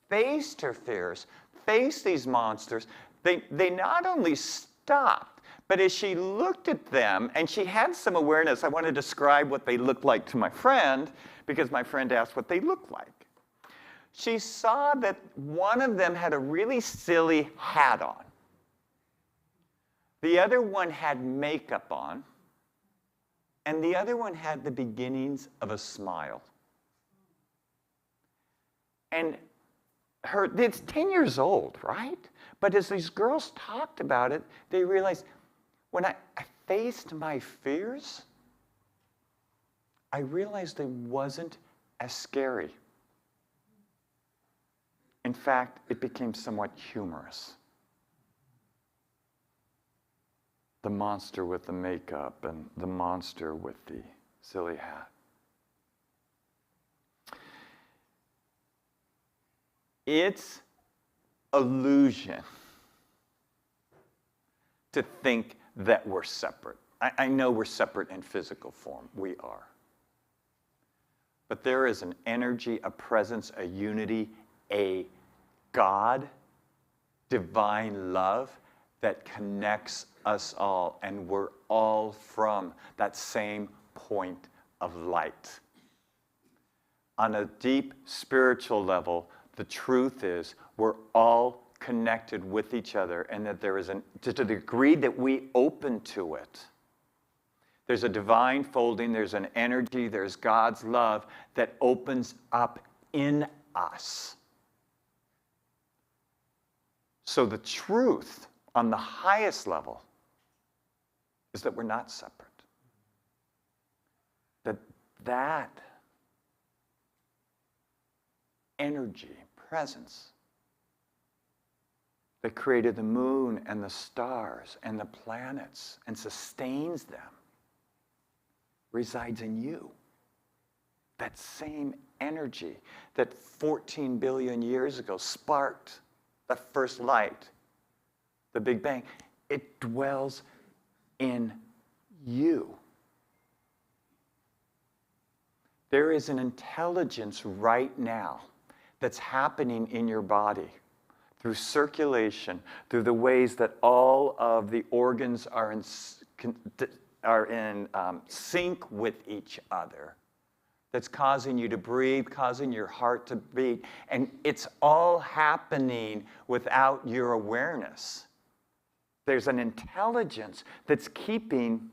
faced her fears, faced these monsters, they not only stopped, but as she looked at them, and she had some awareness, I want to describe what they looked like to my friend, because my friend asked what they looked like. She saw that one of them had a really silly hat on. The other one had makeup on, and the other one had the beginnings of a smile. And it's 10 years old, right? But as these girls talked about it, they realized, when I faced my fears, I realized it wasn't as scary. In fact, it became somewhat humorous. The monster with the makeup and the monster with the silly hat. It's illusion to think that we're separate. I know we're separate in physical form. We are. But there is an energy, a presence, a unity, a God, divine love that connects us all, and we're all from that same point of light. On a deep spiritual level, the truth is we're all connected with each other, and that there is to the degree that we open to it, there's a divine folding, there's an energy, there's God's love that opens up in us. So the truth on the highest level is that we're not separate. That energy, presence that created the moon and the stars and the planets and sustains them resides in you. That same energy that 14 billion years ago sparked the first light, the Big Bang, it dwells in you. There is an intelligence right now that's happening in your body through circulation, through the ways that all of the organs are in sync with each other, that's causing you to breathe, causing your heart to beat, and it's all happening without your awareness. There's an intelligence that's keeping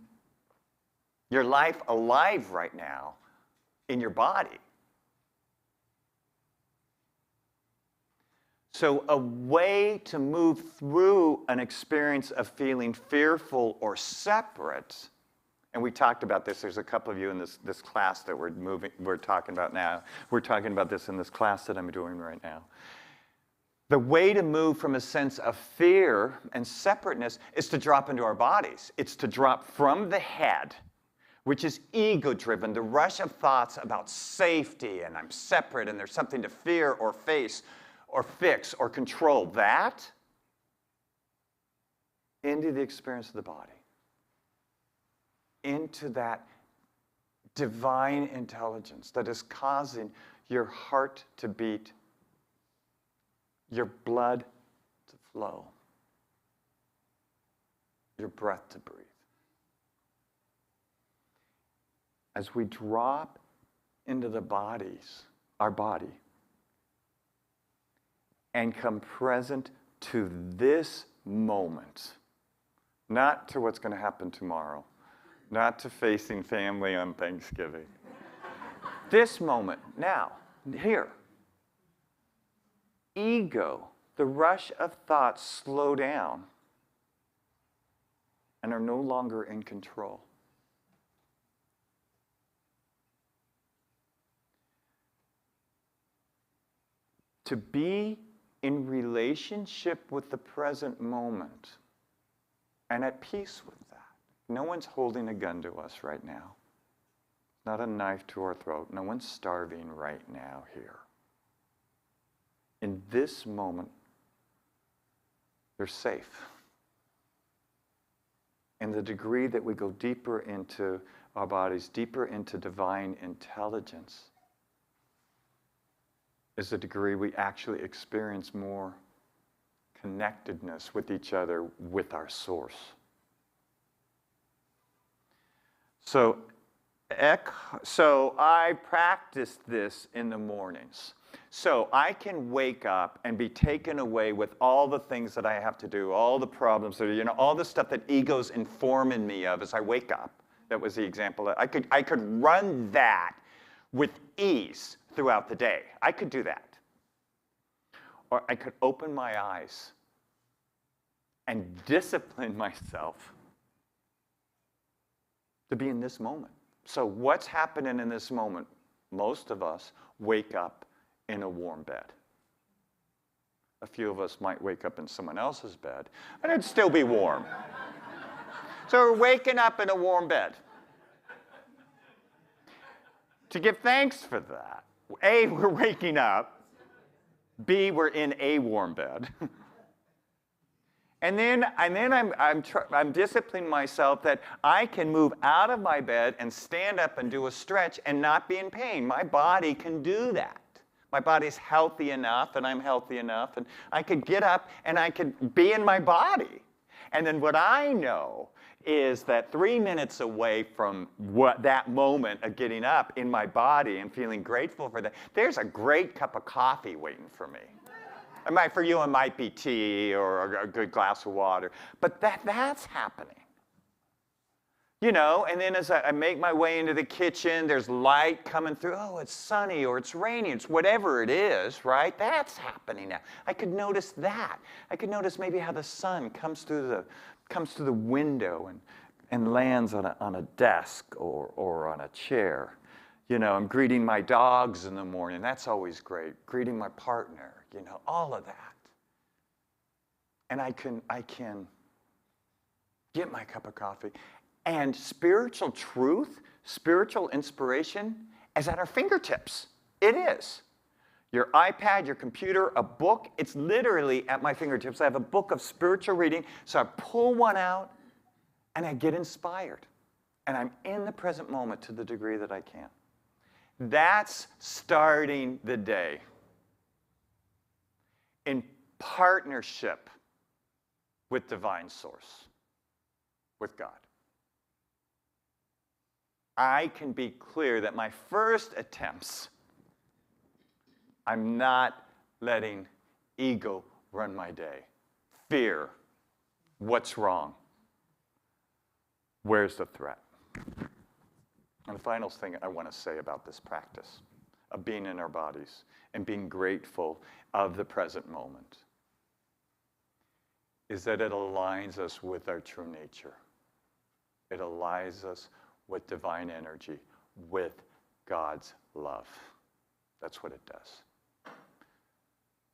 your life alive right now in your body. So a way to move through an experience of feeling fearful or separate, and we talked about this, there's a couple of you in this class that we're talking about now. We're talking about this in this class that I'm doing right now. The way to move from a sense of fear and separateness is to drop into our bodies. It's to drop from the head, which is ego-driven, the rush of thoughts about safety and I'm separate and there's something to fear or face or fix or control, that into the experience of the body, into that divine intelligence that is causing your heart to beat, your blood to flow, your breath to breathe. As we drop into the bodies, our body, and come present to this moment, not to what's going to happen tomorrow, not to facing family on Thanksgiving. This moment, now, here. Ego, the rush of thoughts slow down and are no longer in control. To be in relationship with the present moment and at peace with that. No one's holding a gun to us right now. Not a knife to our throat. No one's starving right now here. In this moment, they're safe. And the degree that we go deeper into our bodies, deeper into divine intelligence, is the degree we actually experience more connectedness with each other, with our source. So I practice this in the mornings. So I can wake up and be taken away with all the things that I have to do, all the problems, that all the stuff that ego's informing me of as I wake up. That was the example. I could run that with ease throughout the day. I could do that. Or I could open my eyes and discipline myself to be in this moment. So what's happening in this moment? Most of us wake up in a warm bed. A few of us might wake up in someone else's bed, and it'd still be warm. So we're waking up in a warm bed. To give thanks for that, A, we're waking up. B, we're in a warm bed. And then I'm disciplining myself that I can move out of my bed and stand up and do a stretch and not be in pain. My body can do that. My body's healthy enough, and I'm healthy enough, and I could get up and I could be in my body. And then what I know is that 3 minutes away from that moment of getting up in my body and feeling grateful for that, there's a great cup of coffee waiting for me. For you, it might be tea or a good glass of water, but that's happening. And then as I make my way into the kitchen, there's light coming through. Oh, it's sunny or it's rainy. It's whatever it is, right? That's happening now. I could notice that. I could notice maybe how the sun comes through the window and lands on a desk or on a chair. I'm greeting my dogs in the morning. That's always great. Greeting my partner, all of that. And I can get my cup of coffee. And spiritual truth, spiritual inspiration is at our fingertips. It is. Your iPad, your computer, a book, it's literally at my fingertips. I have a book of spiritual reading, so I pull one out and I get inspired. And I'm in the present moment to the degree that I can. That's starting the day in partnership with divine source, with God. I can be clear that my first attempts, I'm not letting ego run my day. Fear, What's wrong? Where's the threat? And the final thing I want to say about this practice of being in our bodies and being grateful of the present moment is that it aligns us with our true nature. It aligns us with divine energy, with God's love. That's what it does.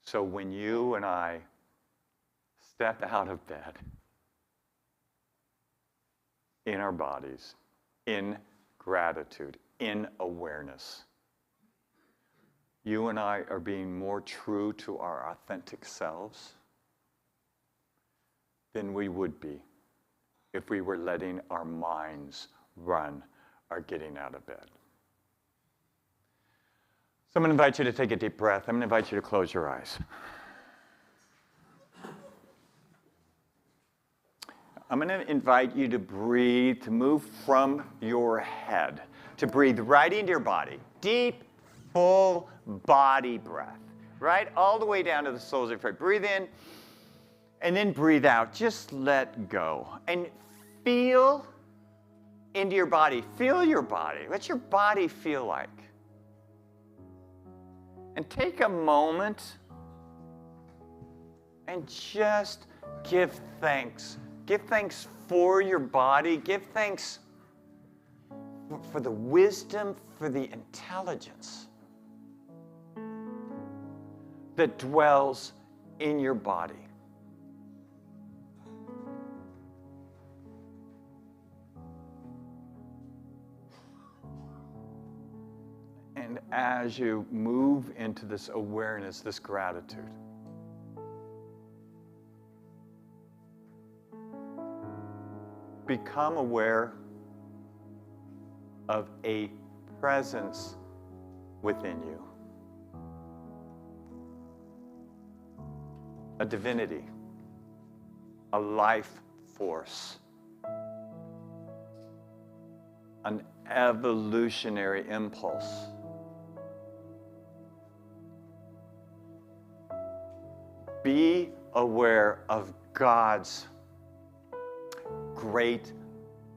So when you and I step out of bed in our bodies, in gratitude, in awareness, you and I are being more true to our authentic selves than we would be if we were letting our minds run our getting out of bed. So I'm going to invite you to take a deep breath. I'm going to invite you to close your eyes. I'm going to invite you to breathe, to move from your head, to breathe right into your body. Deep, full body breath, right? All the way down to the soles of your feet. Breathe in, and then breathe out. Just let go. And feel into your body. Feel your body. What's your body feel like? And take a moment and just give thanks. Give thanks for your body. Give thanks for the wisdom, for the intelligence that dwells in your body. And as you move into this awareness, this gratitude, become aware of a presence within you, a divinity, a life force, an evolutionary impulse. Be aware of God's great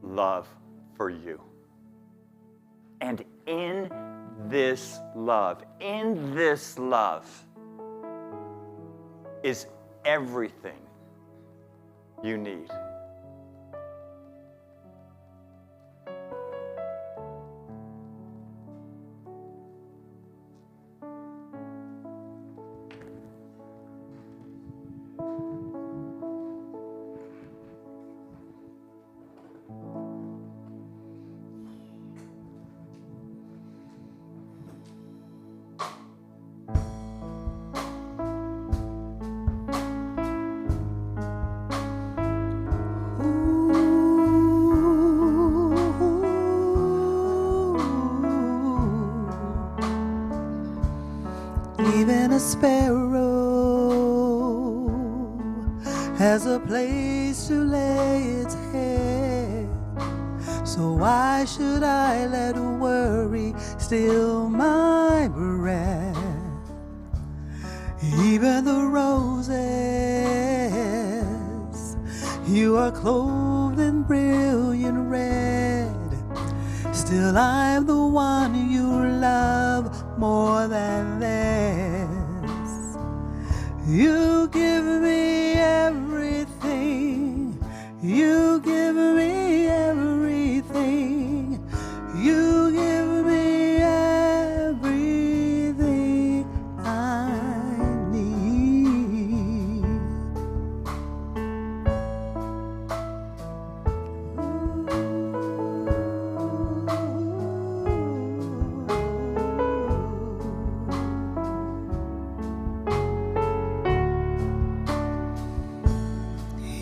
love for you. And in this love is everything you need. Even a sparrow has a place to lay its head. So why should I let worry steal my breath? Even the roses, you are clothed in brilliant red. Still I'm the one you love more than this. You give me everything. You give me everything. You give me everything I need.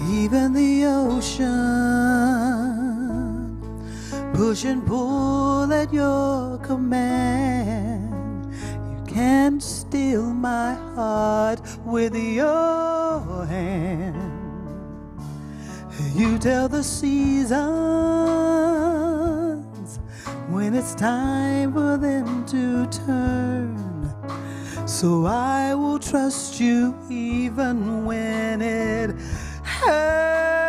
Even the ocean, push and pull at your command. You can't steal my heart with your hand. You tell the seasons when it's time for them to turn. So I will trust you even when it hurts.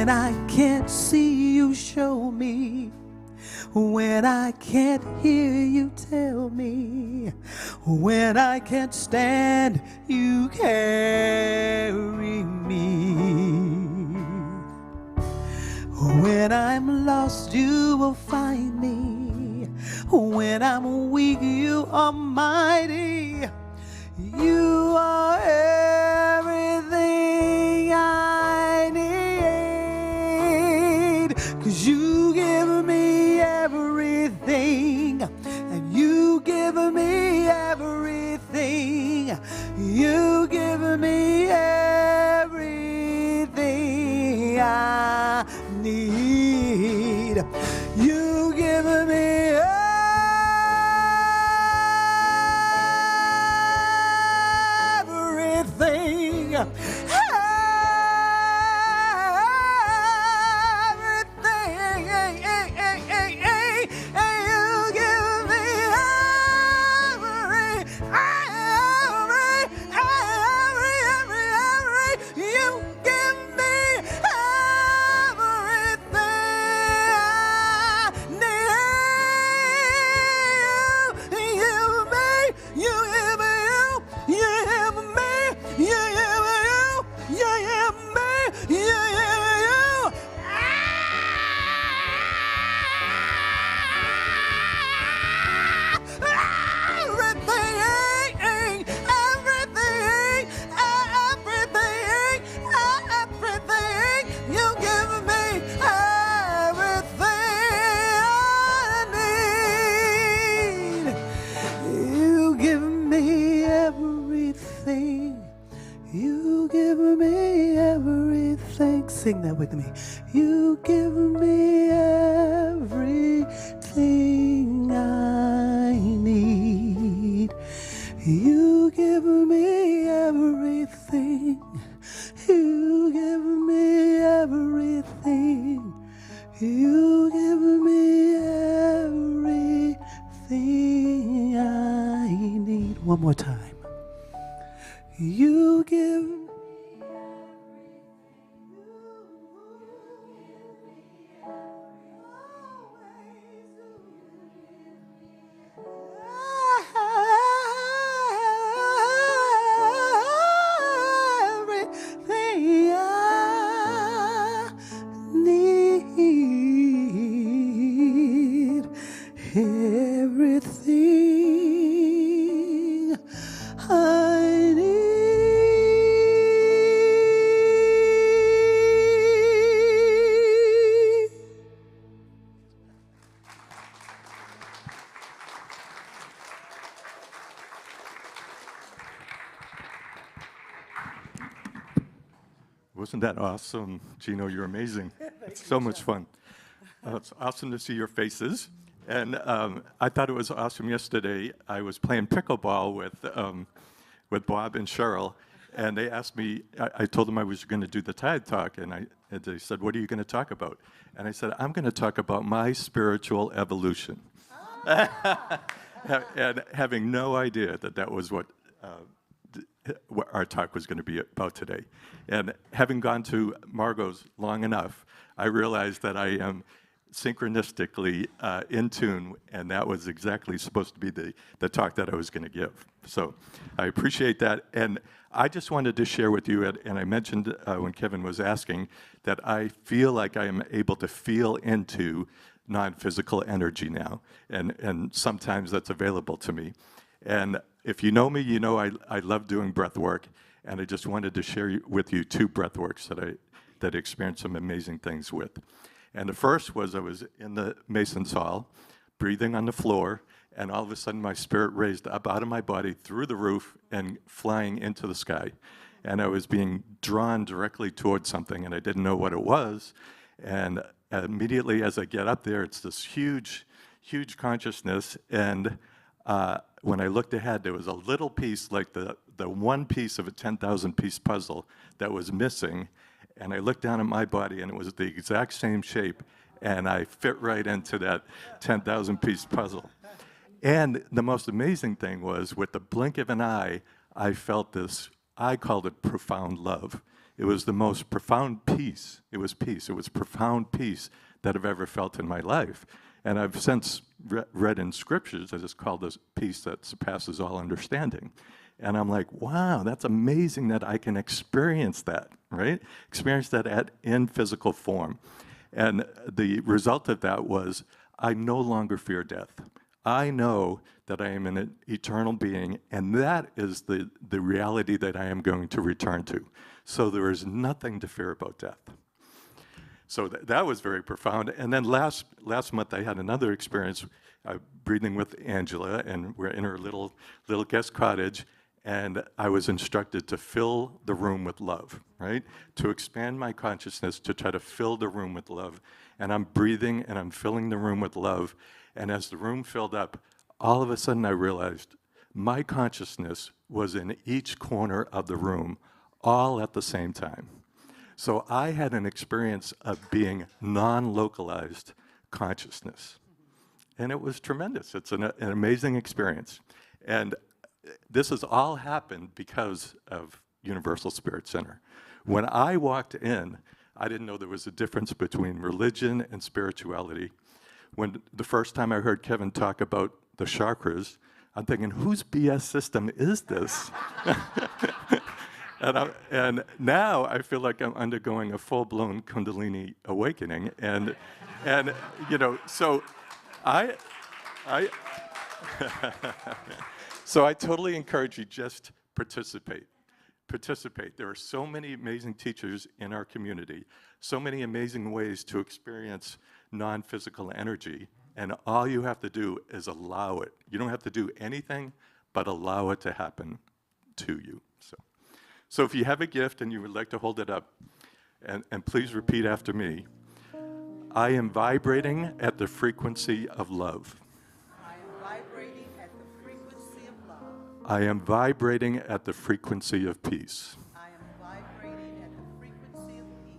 When I can't see you, show me. When I can't hear you, tell me. When I can't stand, you carry me. When I'm lost, you will find me. When I'm weak, you are mighty. You are everything I need. 'Cause you give me everything. And you give me everything. You give me everything I need. You give me everything. Sing that with me. You give me everything I need. You give me everything. You give me everything. You give me everything I need. One more time. You give me everything I need. Wasn't that awesome? Gino, you're amazing. It's so much fun. It's awesome to see your faces. And I thought it was awesome yesterday. I was playing pickleball with Bob and Cheryl, and they asked me, I told them I was going to do the Tide Talk, and they said, what are you going to talk about? And I said, I'm going to talk about my spiritual evolution. And having no idea that that was what our talk was going to be about today. And having gone to Margot's long enough, I realized that I am synchronistically in tune, and that was exactly supposed to be the talk that I was going to give. So I appreciate that. And I just wanted to share with you, and I mentioned when Kevin was asking, that I feel like I am able to feel into non-physical energy now, and sometimes that's available to me. And if you know me, you know I love doing breath work, and I just wanted to share with you two breath works that I experienced some amazing things with. And the first was I was in the Mason's Hall, breathing on the floor, and all of a sudden my spirit raised up out of my body through the roof and flying into the sky. And I was being drawn directly towards something, and I didn't know what it was. And immediately as I get up there, it's this huge, huge consciousness. And when I looked ahead, there was a little piece, like the one piece of a 10,000-piece puzzle that was missing. And I looked down at my body, and it was the exact same shape, and I fit right into that 10,000-piece puzzle. And the most amazing thing was, with the blink of an eye, I felt this, I called it profound love. It was the most profound peace. It was peace. It was profound peace that I've ever felt in my life. And I've since read in scriptures that it's called this peace that surpasses all understanding. And I'm like, wow, that's amazing that I can experience that, right? Experience that in physical form. And the result of that was I no longer fear death. I know that I am an eternal being, and that is the reality that I am going to return to. So there is nothing to fear about death. So that was very profound. And then last month I had another experience breathing with Angela, and we're in her little guest cottage, and I was instructed to fill the room with love, right? To expand my consciousness, to try to fill the room with love. And I'm breathing and I'm filling the room with love. And as the room filled up, all of a sudden I realized my consciousness was in each corner of the room, all at the same time. So I had an experience of being non-localized consciousness. And it was tremendous. It's an amazing experience. And this has all happened because of Universal Spirit Center. When I walked in, I didn't know there was a difference between religion and spirituality. When the first time I heard Kevin talk about the chakras, I'm thinking, whose BS system is this? And now I feel like I'm undergoing a full-blown Kundalini awakening. And you know, so I So I totally encourage you, just participate. Participate. There are so many amazing teachers in our community, so many amazing ways to experience non-physical energy, and all you have to do is allow it. You don't have to do anything but allow it to happen to you. So if you have a gift and you would like to hold it up, and please repeat after me, I am vibrating at the frequency of love. I am vibrating at the frequency of peace. I am vibrating at the frequency of peace.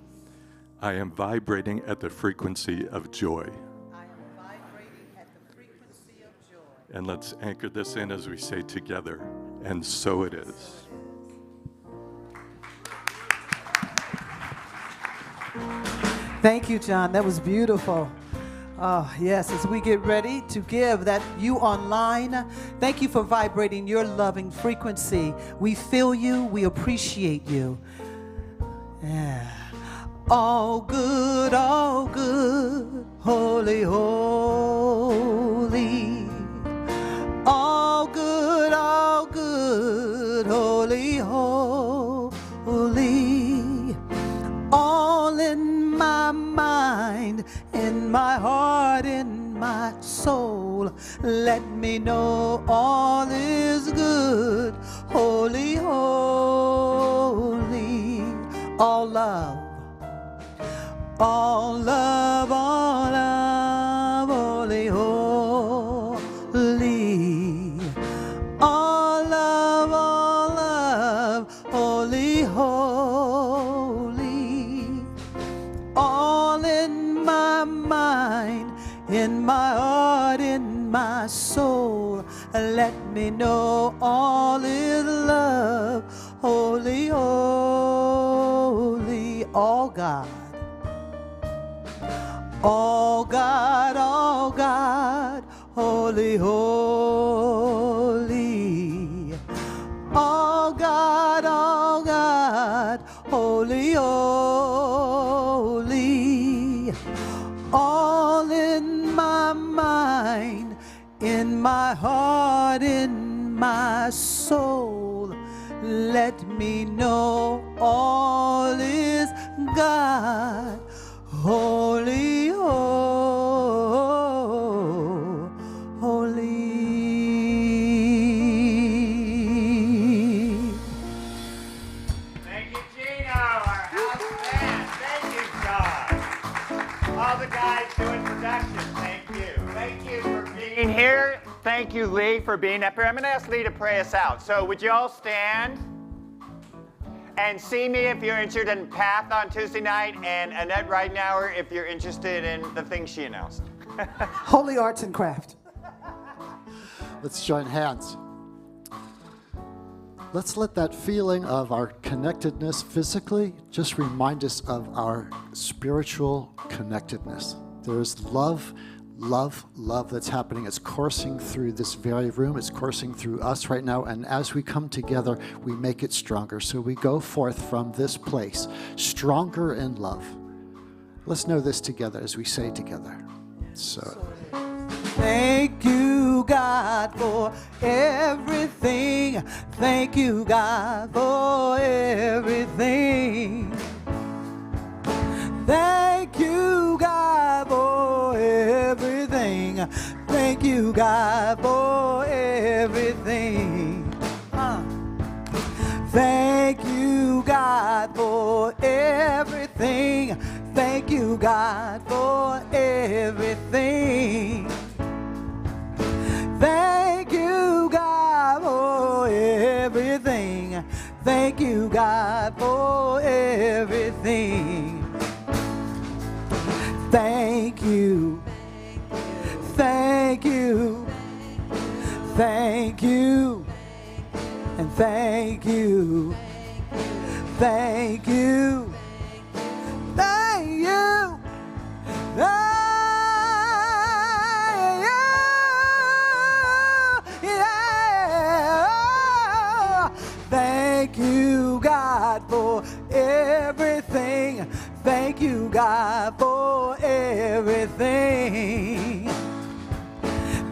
I am vibrating at the frequency of joy. I am vibrating at the frequency of joy. And let's anchor this in as we say together, and so it is. Thank you, John. That was beautiful. Oh, yes, as we get ready to give that you online, thank you for vibrating your loving frequency. We feel you. We appreciate you. Yeah. All good, holy, holy. All good, holy, holy. All in my mind, in my heart, in my soul, let me know all is good, holy, holy. All love, all love, all love, holy, holy. All love, holy, holy. All in my mind, in my heart, in my soul, let me know all is love, holy, holy. All God, all God, all God, holy, holy. All God, holy, holy. All in my mind, in my heart, in my soul, let me know all is God, holy, holy. Thank you, Gino, our house band. Thank you, John. All the guys doing production, thank you. Thank you for being here. Thank you, Lee, for being up here. I'm going to ask Lee to pray us out. So would you all stand? And see me if you're interested in Path on Tuesday night, and Annette Ridenauer if you're interested in the thing she announced. Holy arts and craft. Let's join hands. Let's let that feeling of our connectedness physically just remind us of our spiritual connectedness. There is love, love, love that's happening. It's coursing through this very room. It's coursing through us right now. And as we come together, we make it stronger. So we go forth from this place, stronger in love. Let's know this together as we say together. So. Thank you, God, for everything. Thank you, God, for everything. Thank you, God, for everything. Thank you, God, for everything. Thank you, God, for everything. Thank you, God, for everything. Thank you, God, for everything. Thank you, God, for everything. Thank you. Thank you. Thank you. And thank you. Thank you. Thank you. Thank you, God, for everything. Thank you, God, for everything.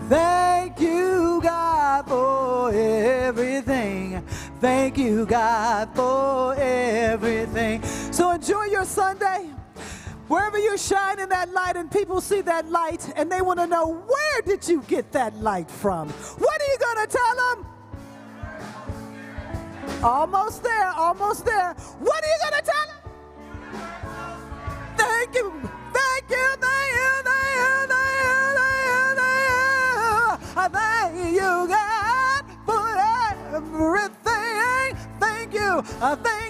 Thank you, God, for everything. Thank you, God, for everything. So enjoy your Sunday. Wherever you shine in that light and people see that light and they want to know, where did you get that light from? What are you going to tell them? Almost there, almost there. What are you going to tell them? Thank you, thank you, thank you, thank you, thank you, thank you, God, for everything. Thank you, thank